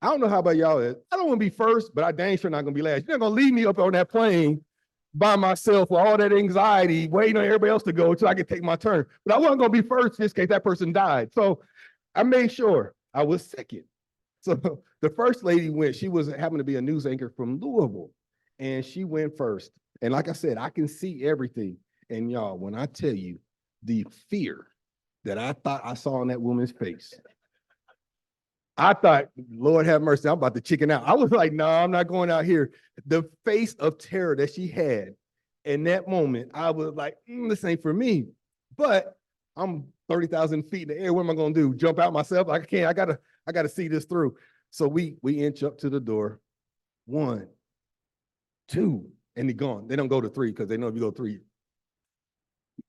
I don't know how about y'all is. I don't want to be first, but I dang sure not going to be last. You're not going to leave me up on that plane by myself with all that anxiety, waiting on everybody else to go so I can take my turn. But I wasn't going to be first in case that person died. So I made sure I was second. So the first lady went. She happened to be a news anchor from Louisville, and she went first. And like I said, I can see everything. And y'all, when I tell you the fear that I thought I saw on that woman's face, I thought, Lord have mercy, I'm about to chicken out. I was like, no, I'm not going out here. The face of terror that she had in that moment, I was like, this ain't for me. But I'm 30,000 feet in the air. What am I going to do? Jump out myself? I can't. I gotta see this through. So we inch up to the door. 1, 2. And they're gone. They don't go to 3 because they know if you go 3,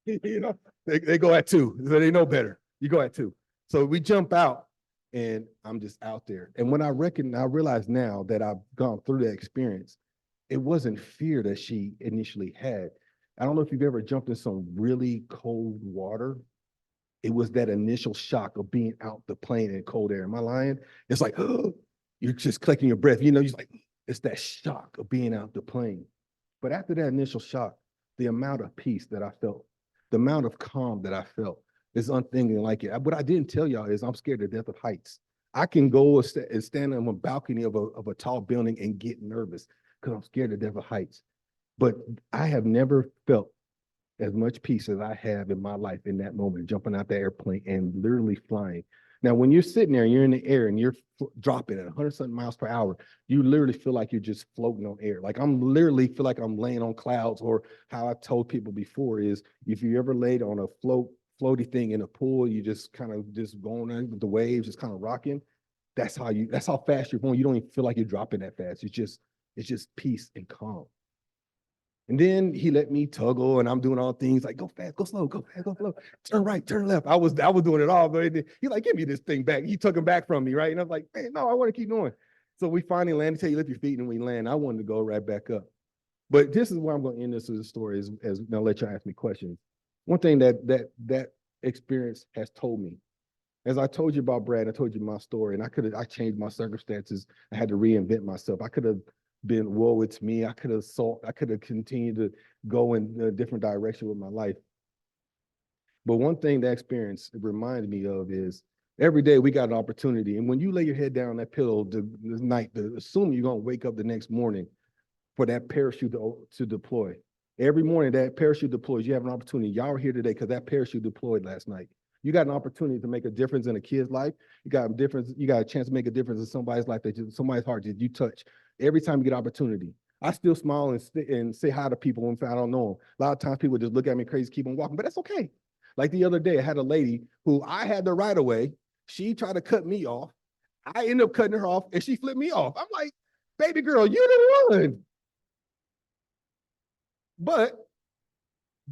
you know, they go at 2. So they know better. You go at 2. So we jump out and I'm just out there. And when I realize now that I've gone through that experience, it wasn't fear that she initially had. I don't know if you've ever jumped in some really cold water. It was that initial shock of being out the plane in cold air. Am I lying? It's like, oh, you're just collecting your breath. You know, you're like, it's that shock of being out the plane. But after that initial shock, the amount of peace that I felt, the amount of calm that I felt is unthinking like it. What I didn't tell y'all is I'm scared to death of heights. I can go and stand on a balcony of a tall building and get nervous because I'm scared to death of heights. But I have never felt as much peace as I have in my life in that moment, jumping out the airplane and literally flying. Now, when you're sitting there and you're in the air and you're dropping at 100-something miles per hour, you literally feel like you're just floating on air. Like I'm literally feel like I'm laying on clouds, or how I've told people before is if you ever laid on a floaty thing in a pool, you just kind of just going in with the waves, just kind of rocking. That's how fast you're going. You don't even feel like you're dropping that fast. It's just peace and calm. And then he let me toggle and I'm doing all things like go fast, go slow, go fast, go slow, turn right, turn left. I was doing it all, but he like, give me this thing back. He took him back from me, right? And I was like, man, no, I want to keep going. So we finally landed, tell you lift your feet and we land. I wanted to go right back up. But this is where I'm going to end this as a story as now let y'all ask me questions. One thing that experience has told me, as I told you about Brad, I told you my story, and I changed my circumstances. I had to reinvent myself. I could have been, woe it's me. I could have continued to go in a different direction with my life. But one thing that experience reminds me of is every day we got an opportunity. And when you lay your head down on that pillow this night, assuming you're going to wake up the next morning for that parachute to deploy. Every morning that parachute deploys, you have an opportunity. Y'all are here today because that parachute deployed last night. You got an opportunity to make a difference in a kid's life. You got a chance to make a difference in somebody's life, somebody's heart that you touch. Every time you get opportunity. I still smile and say hi to people if I don't know them. A lot of times people just look at me crazy, keep on walking, but that's okay. Like the other day, I had a lady who I had the right of way. She tried to cut me off. I ended up cutting her off and she flipped me off. I'm like, baby girl, you the one. But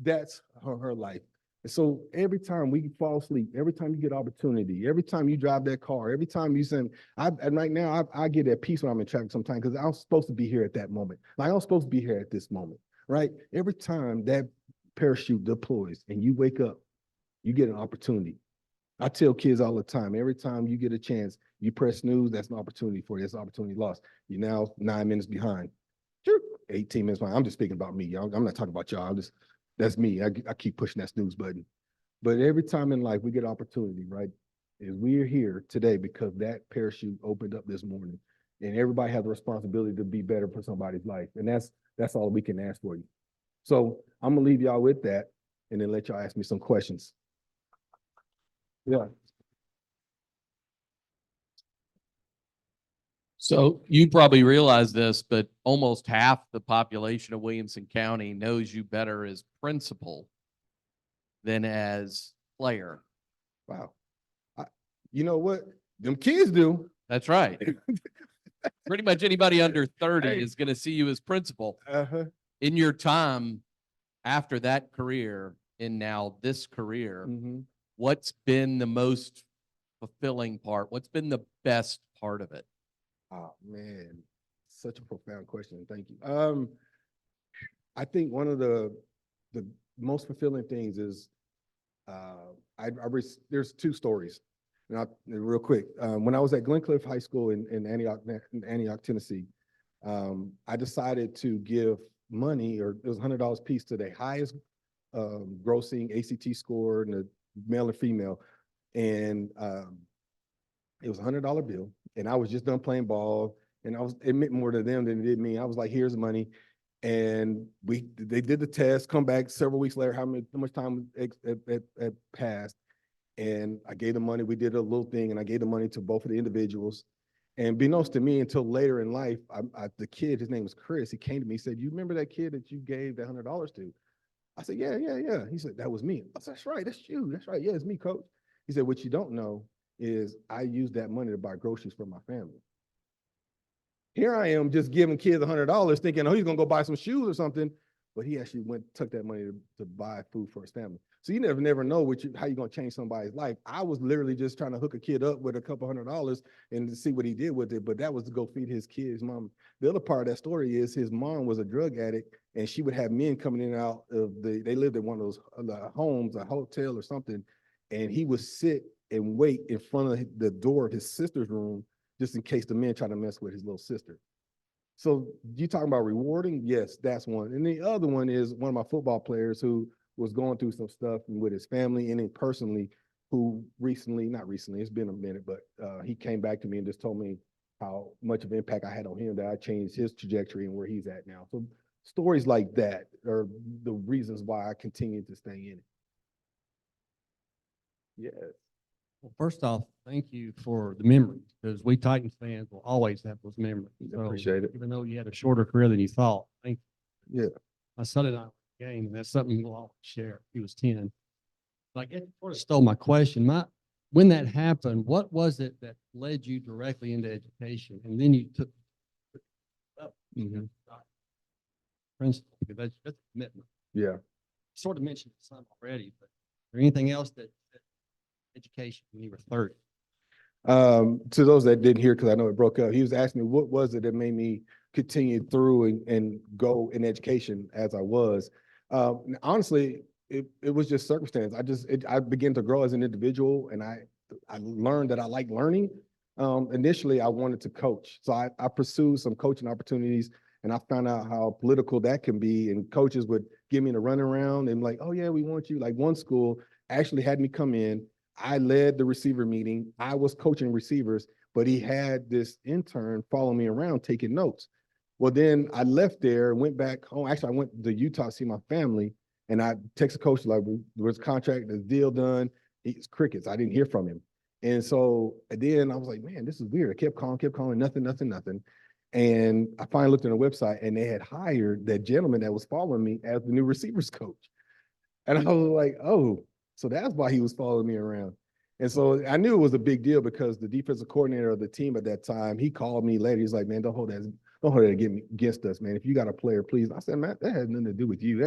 that's her life. And so every time we fall asleep, every time you get opportunity, every time you drive that car, every time you send, and right now I get at peace when I'm in traffic sometimes because I'm supposed to be here at that moment. Like I'm supposed to be here at this moment, right? Every time that parachute deploys and you wake up, you get an opportunity. I tell kids all the time, every time you get a chance, you press snooze, that's an opportunity for you. That's an opportunity lost. You're now 9 minutes behind. Sure, 18 minutes behind. I'm just speaking about me, y'all. I'm not talking about y'all. That's me. I keep pushing that snooze button. But every time in life we get opportunity, right? Is we're here today because that parachute opened up this morning. And everybody has a responsibility to be better for somebody's life. And that's all we can ask for you. So I'm gonna leave y'all with that and then let y'all ask me some questions. Yeah. So you probably realize this, but almost half the population of Williamson County knows you better as principal than as player. Wow. You know what? Them kids do. That's right. Pretty much anybody under 30 Hey. is going to see you as principal. Uh-huh. In your time after that career and now this career, what's been the most fulfilling part? What's been the best part of it? Oh man, such a profound question. Thank you. I think one of the most fulfilling things is there's two stories. Real quick. When I was at Glencliff High School in Antioch, Tennessee, I decided to give money, or it was $100 piece, to the highest grossing ACT score in the male and female, and it was a $100 bill. And I was just done playing ball, and it meant more to them than it did me. I was like, here's the money. And they did the test, come back several weeks later, how much time had passed. And I gave the money, we did a little thing, and I gave the money to both of the individuals. And beknownst to me until later in life, the kid, his name was Chris, he came to me, he said, you remember that kid that you gave that $100 to? I said, yeah. He said, that was me. I said, that's right, that's you. That's right, yeah, it's me, coach. He said, what you don't know is I used that money to buy groceries for my family. Here I am just giving kids $100 thinking, oh, he's gonna go buy some shoes or something. But he actually took that money to buy food for his family. So you never know how you're gonna change somebody's life. I was literally just trying to hook a kid up with a couple $100 and to see what he did with it. But that was to go feed his kid's mom. The other part of that story is his mom was a drug addict, and she would have men coming in and out of they lived in one of those homes, a hotel or something, and he would sit and wait in front of the door of his sister's room just in case the men try to mess with his little sister. So you talking about rewarding? Yes, that's one. And the other one is one of my football players who was going through some stuff with his family and then personally, who not recently, it's been a minute, but he came back to me and just told me how much of impact I had on him, that I changed his trajectory and where he's at now. So stories like that are the reasons why I continue to stay in it. Yes. Well, first off, thank you for the memories, because we Titans fans will always have those memories. So, Appreciate it. even though you had a shorter career than you thought. Thank you. Yeah. My son and I were in a game, and that's something we'll always share. He was 10. But I guess you sort of stole my question. When that happened, what was it that led you directly into education? And then you took up principal, because that's a commitment. Yeah. You sort of mentioned some already, but is there anything else that education when you were 30? To those that didn't hear, because I know it broke up, he was asking me what was it that made me continue through and go in education as I was. Honestly, it was just circumstance. I began to grow as an individual, and I learned that I like learning. Initially, I wanted to coach, so I pursued some coaching opportunities, and I found out how political that can be. And coaches would give me the runaround and like, oh yeah, we want you. Like one school actually had me come in. I led the receiver meeting. I was coaching receivers, but he had this intern follow me around taking notes. Well, then I left there and went back home. Actually, I went to Utah to see my family, and I texted coach like, there was a contract, the deal done. It's crickets. I didn't hear from him. And so then I was like, man, this is weird. I kept calling, nothing. And I finally looked on the website and they had hired that gentleman that was following me as the new receivers coach. And I was like, oh, so that's why he was following me around. And so I knew it was a big deal because the defensive coordinator of the team at that time, he called me later. He's like, man, don't hold that against us, man. If you got a player, please. I said, man, that has nothing to do with you.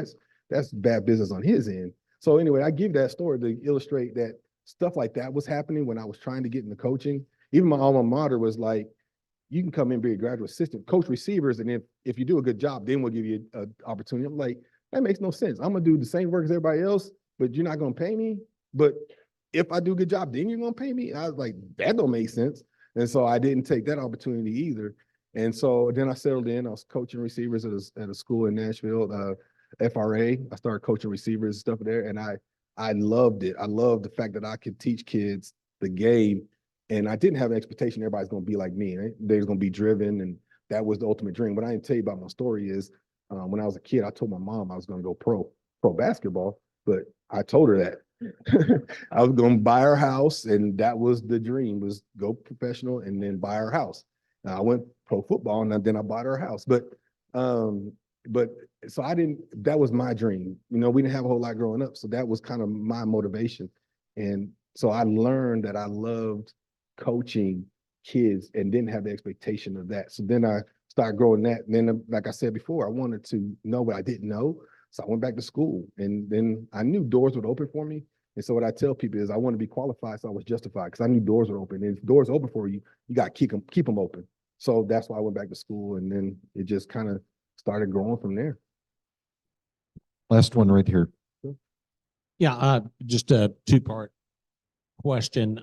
That's bad business on his end. So anyway, I give that story to illustrate that stuff like that was happening when I was trying to get into coaching. Even my alma mater was like, you can come in and be a graduate assistant, coach receivers, and if you do a good job, then we'll give you an opportunity. I'm like, that makes no sense. I'm gonna do the same work as everybody else, but you're not gonna pay me. But if I do a good job, then you're gonna pay me. I was like, that don't make sense. And so I didn't take that opportunity either. And so then I settled in. I was coaching receivers at a school in Nashville, FRA. I started coaching receivers and stuff there, and I loved it. I loved the fact that I could teach kids the game. And I didn't have an expectation everybody's going to be like me. Right? They're going to be driven, and that was the ultimate dream. What I didn't tell you about my story is when I was a kid, I told my mom I was going to go pro basketball, but I told her that. I was going to buy her house, and that was the dream, was go professional and then buy her house. I went pro football, and then I bought her house. But so I didn't, that was my dream. You know, we didn't have a whole lot growing up, so that was kind of my motivation. And so I learned that I loved coaching kids and didn't have the expectation of that. So then I started growing that. And then, like I said before, I wanted to know what I didn't know. So I went back to school, and then I knew doors would open for me. And so what I tell people is I want to be qualified, so I was justified because I knew doors were open. And if doors open for you, you got to keep them open. So that's why I went back to school, and then it just kind of started growing from there. Last one right here. Yeah, just a two-part question.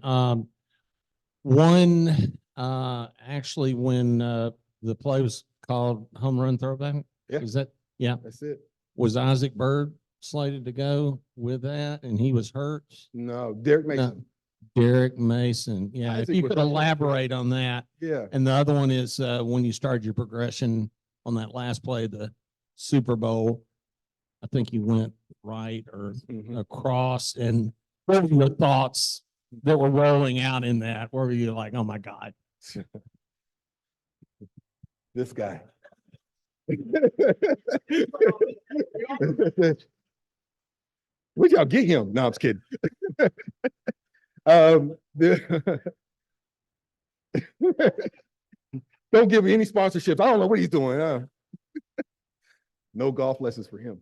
One, actually, when the play was called home run throwback, Yeah. is that, yeah, That's it. was Isaac Bird slated to go with that and he was hurt? No, Derek Mason. Derek Mason, yeah, if Isaac you was could hurt. elaborate on that. Yeah. And the other one is when you started your progression on that last play, the Super Bowl, I think you went right or across, and what were your thoughts that were rolling out in that? Where were you like, oh my God? This guy. Where'd y'all get him? No, I'm just kidding. Don't give me any sponsorships. I don't know what he's doing. No golf lessons for him.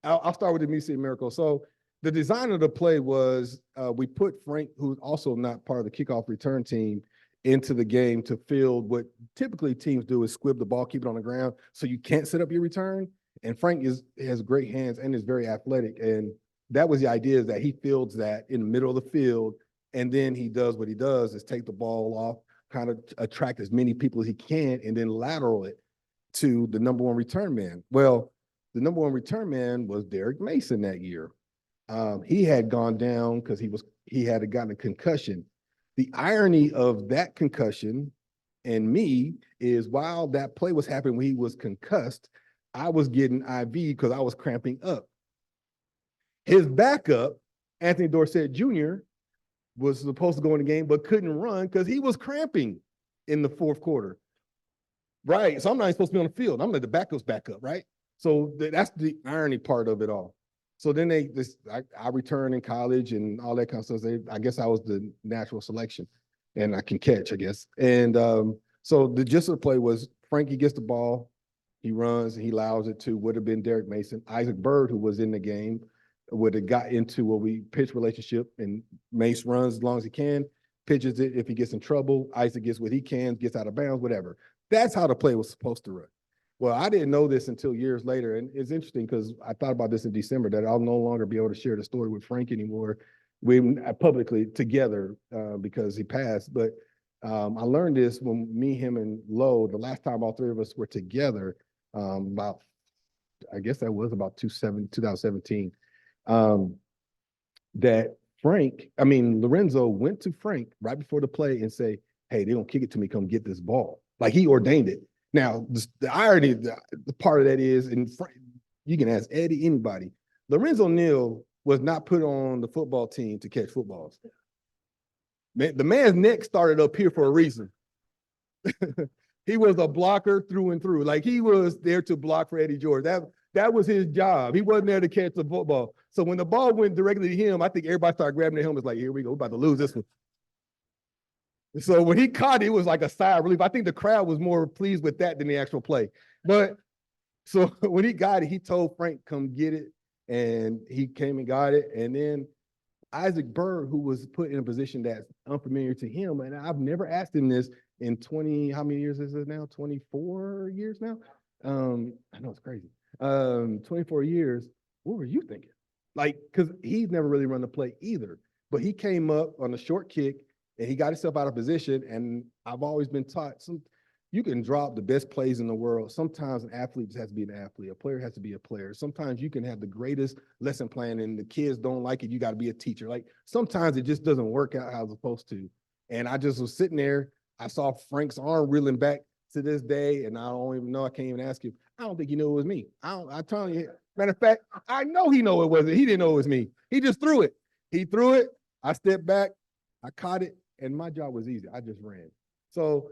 I'll start with the Music City Miracle. So the design of the play was we put Frank, who's also not part of the kickoff return team, into the game to field what typically teams do is squib the ball, keep it on the ground, so you can't set up your return. And Frank has great hands and is very athletic. And that was the idea, is that he fields that in the middle of the field, and then he does what he does is take the ball off, kind of attract as many people as he can, and then lateral it to the number one return man. Well, the number one return man was Derek Mason that year. He had gone down because he had gotten a concussion. The irony of that concussion and me is while that play was happening when he was concussed, I was getting IV because I was cramping up. His backup, Anthony Dorsett Jr., was supposed to go in the game but couldn't run because he was cramping in the fourth quarter. Right. So I'm not even supposed to be on the field. I'm letting the backups back up, right? So that's the irony part of it all. So then I returned in college and all that kind of stuff. I guess I was the natural selection, and I can catch, I guess. And so the gist of the play was Frankie gets the ball, he runs, and he allows it to would have been Derek Mason. Isaac Bird, who was in the game, would have got into what we pitch relationship, and Mace runs as long as he can, pitches it. If he gets in trouble, Isaac gets what he can, gets out of bounds, whatever. That's how the play was supposed to run. Well, I didn't know this until years later, and it's interesting because I thought about this in December, that I'll no longer be able to share the story with Frank anymore. We publicly together because he passed, but I learned this when me, him, and Lowe, the last time all three of us were together, about, I guess that was about 2017, that Lorenzo went to Frank right before the play and say, hey, they're gonna kick it to me, come get this ball. Like he ordained it. Now, the irony, the part of that is, and you can ask Eddie, anybody, Lorenzo Neal was not put on the football team to catch footballs. Man, the man's neck started up here for a reason. He was a blocker through and through. Like he was there to block for Eddie George. That was his job. He wasn't there to catch the football. So when the ball went directly to him, I think everybody started grabbing their helmets like, here we go, we're about to lose this one. So when he caught it, it was like a sigh of relief. I think the crowd was more pleased with that than the actual play. But so when he got it, he told Frank, come get it. And he came and got it. And then Isaac Bird, who was put in a position that's unfamiliar to him, and I've never asked him this in 20, how many years is it now? 24 years now? I know it's crazy. 24 years, what were you thinking? Like, because he's never really run the play either. But he came up on a short kick and he got himself out of position. And I've always been taught you can drop the best plays in the world. Sometimes an athlete just has to be an athlete. A player has to be a player. Sometimes you can have the greatest lesson plan and the kids don't like it. You got to be a teacher. Like sometimes it just doesn't work out how it's supposed to. And I just was sitting there. I saw Frank's arm reeling back to this day. And I don't even know. I can't even ask him. I don't think he knew it was me. I tell you, matter of fact, I know he know it wasn't. He didn't know it was me. He just threw it. He threw it. I stepped back. I caught it. And my job was easy. I just ran. So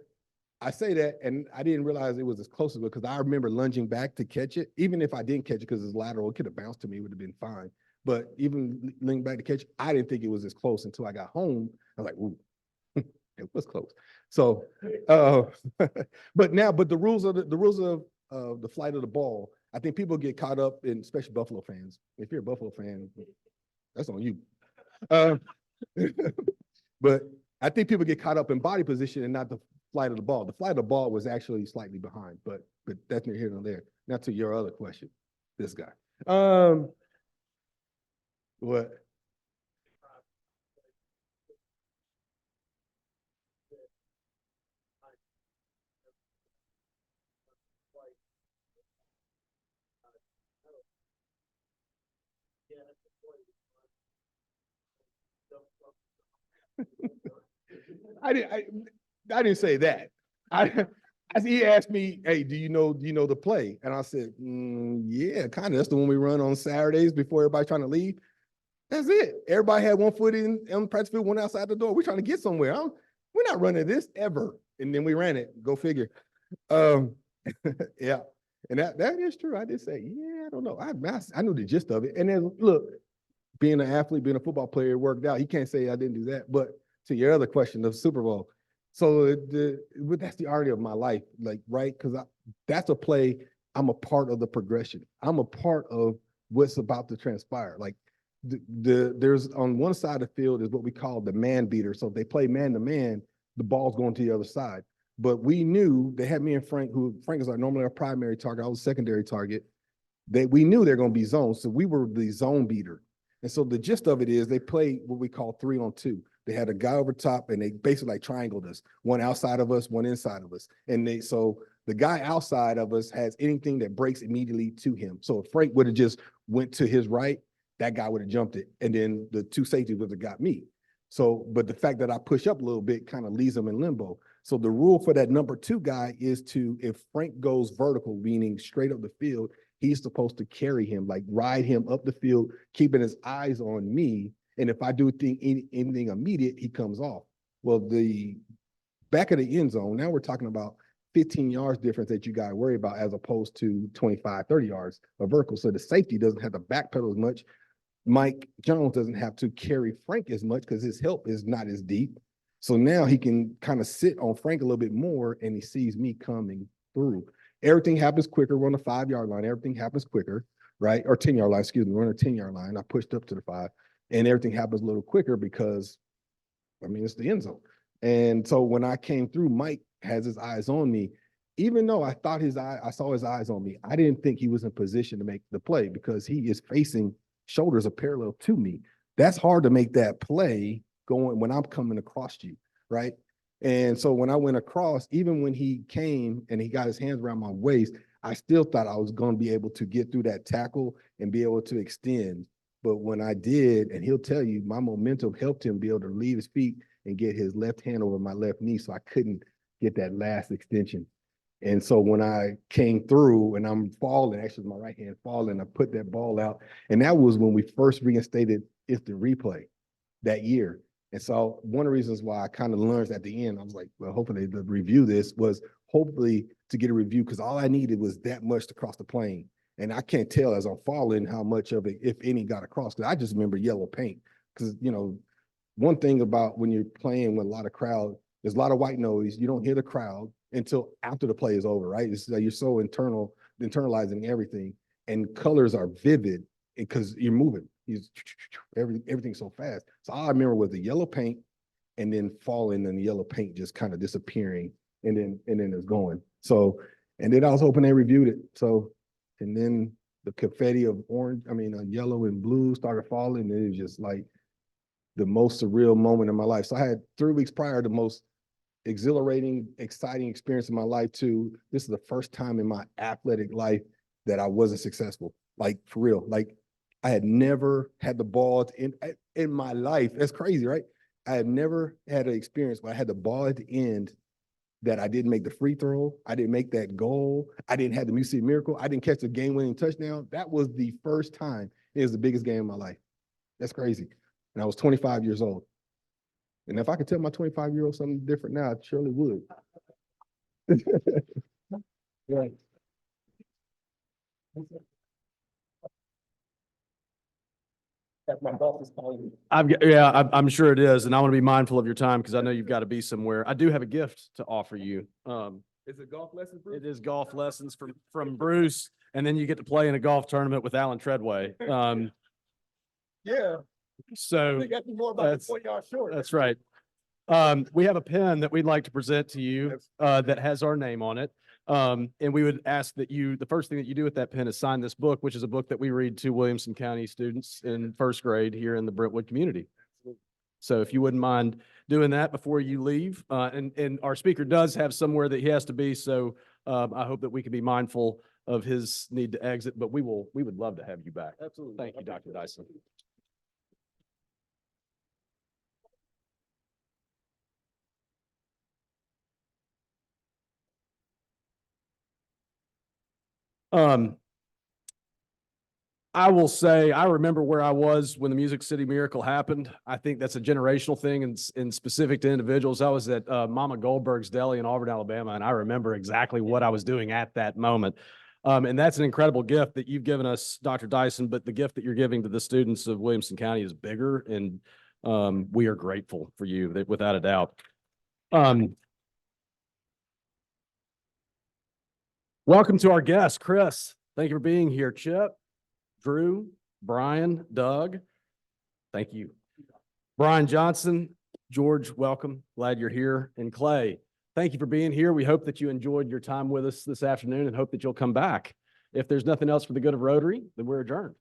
I say that, and I didn't realize it was as close as it, because I remember lunging back to catch it. Even if I didn't catch it because it's lateral, it could have bounced to me, it would have been fine. But even lunging back to catch it, I didn't think it was as close until I got home. I was like, ooh, it was close. So, but the rules of the flight of the ball, I think people get caught up in, especially Buffalo fans. If you're a Buffalo fan, that's on you. But I think people get caught up in body position and not the flight of the ball. The flight of the ball was actually slightly behind, but that's neither here nor there. Now to your other question, this guy. What? I didn't say that. He asked me, hey, do you know the play? And I said, yeah, kind of. That's the one we run on Saturdays before everybody trying to leave. That's it. Everybody had one foot in on the practice field, one outside the door. We're trying to get somewhere. We're not running this ever. And then we ran it. Go figure. Yeah. And that is true. I did say, yeah, I don't know. I knew the gist of it. And then look, being an athlete, being a football player, it worked out. He can't say I didn't do that. But to your other question, the Super Bowl. So that's the irony of my life, like, right? Because that's a play. I'm a part of the progression. I'm a part of what's about to transpire. Like there's on one side of the field is what we call the man beater. So if they play man to man, the ball's going to the other side. But we knew they had me and Frank, Frank is normally our primary target. I was a secondary target. We knew they're going to be zones. So we were the zone beater. And so the gist of it is they play what we call 3-on-2. They had a guy over top and they basically like triangled us, one outside of us, one inside of us. And so the guy outside of us has anything that breaks immediately to him. So if Frank would have just went to his right, that guy would have jumped it. And then the two safeties would have got me. So, but the fact that I push up a little bit kind of leaves him in limbo. So the rule for that number 2 guy is if Frank goes vertical, meaning straight up the field, he's supposed to carry him, like ride him up the field, keeping his eyes on me. And if I do anything immediate, he comes off. Well, the back of the end zone, now we're talking about 15 yards difference that you got to worry about as opposed to 25, 30 yards of vertical. So the safety doesn't have to backpedal as much. Mike Jones doesn't have to carry Frank as much because his help is not as deep. So now he can kind of sit on Frank a little bit more and he sees me coming through. Everything happens quicker. We're on the 5-yard line. Everything happens quicker, right? Or 10-yard line, excuse me. We're on a 10-yard line. I pushed up to the 5. And everything happens a little quicker because, it's the end zone. And so when I came through, Mike has his eyes on me. Even though I saw his eyes on me, I didn't think he was in position to make the play because he is facing shoulders are parallel to me. That's hard to make that play going when I'm coming across you, right? And so when I went across, even when he came and he got his hands around my waist, I still thought I was going to be able to get through that tackle and be able to extend. But when I did, and he'll tell you, my momentum helped him be able to leave his feet and get his left hand over my left knee, so I couldn't get that last extension. And so when I came through and I'm falling, actually my right hand falling, I put that ball out. And that was when we first reinstated instant replay that year. And so one of the reasons why I kind of learned at the end, I was like, well, hopefully the review this was hopefully to get a review because all I needed was that much to cross the plane. And I can't tell as I'm falling how much of it, if any, got across. Because I just remember yellow paint. Because, you know, one thing about when you're playing with a lot of crowd, there's a lot of white noise. You don't hear the crowd until after the play is over, right? It's like you're so internalizing everything. And colors are vivid because you're moving. Everything's so fast. So all I remember was the yellow paint and then falling and the yellow paint just kind of disappearing and then it's going. So, and then I was hoping they reviewed it. So, and then the confetti of yellow and blue started falling. And it was just like the most surreal moment in my life. So I had 3 weeks prior, the most exhilarating, exciting experience in my life too. This is the first time in my athletic life that I wasn't successful. Like for real, like I had never had the ball in my life. That's crazy, right? I had never had an experience where I had the ball at the end that I didn't make the free throw. I didn't make that goal. I didn't have the Music Miracle. I didn't catch the game-winning touchdown. That was the first time. It was the biggest game of my life. That's crazy. And I was 25 years old. And if I could tell my 25-year-old something different now, I surely would. Right. My boss is calling me. I'm sure it is, and I want to be mindful of your time because I know you've got to be somewhere. I do have a gift to offer you. Is it golf lessons, Bruce? It is golf lessons from Bruce, and then you get to play in a golf tournament with Alan Treadway. Yeah. So They got me more about the 4-yard short. that's right. We have a pen that we'd like to present to you that has our name on it. And we would ask that the first thing that you do with that pen is sign this book, which is a book that we read to Williamson County students in first grade here in the Brentwood community. So if you wouldn't mind doing that before you leave, and our speaker does have somewhere that he has to be. So I hope that we can be mindful of his need to exit, but we would love to have you back. Absolutely. Thank you, Dr. Dyson. I will say, I remember where I was when the Music City Miracle happened. I think that's a generational thing and specific to individuals. I was at Mama Goldberg's Deli in Auburn, Alabama, and I remember exactly what I was doing at that moment. And that's an incredible gift that you've given us, Dr. Dyson, but the gift that you're giving to the students of Williamson County is bigger, and we are grateful for you, without a doubt. Welcome to our guest, Chris. Thank you for being here. Chip, Drew, Brian, Doug, thank you. Brian Johnson, George, welcome. Glad you're here. And Clay, thank you for being here. We hope that you enjoyed your time with us this afternoon and hope that you'll come back. If there's nothing else for the good of Rotary, then we're adjourned.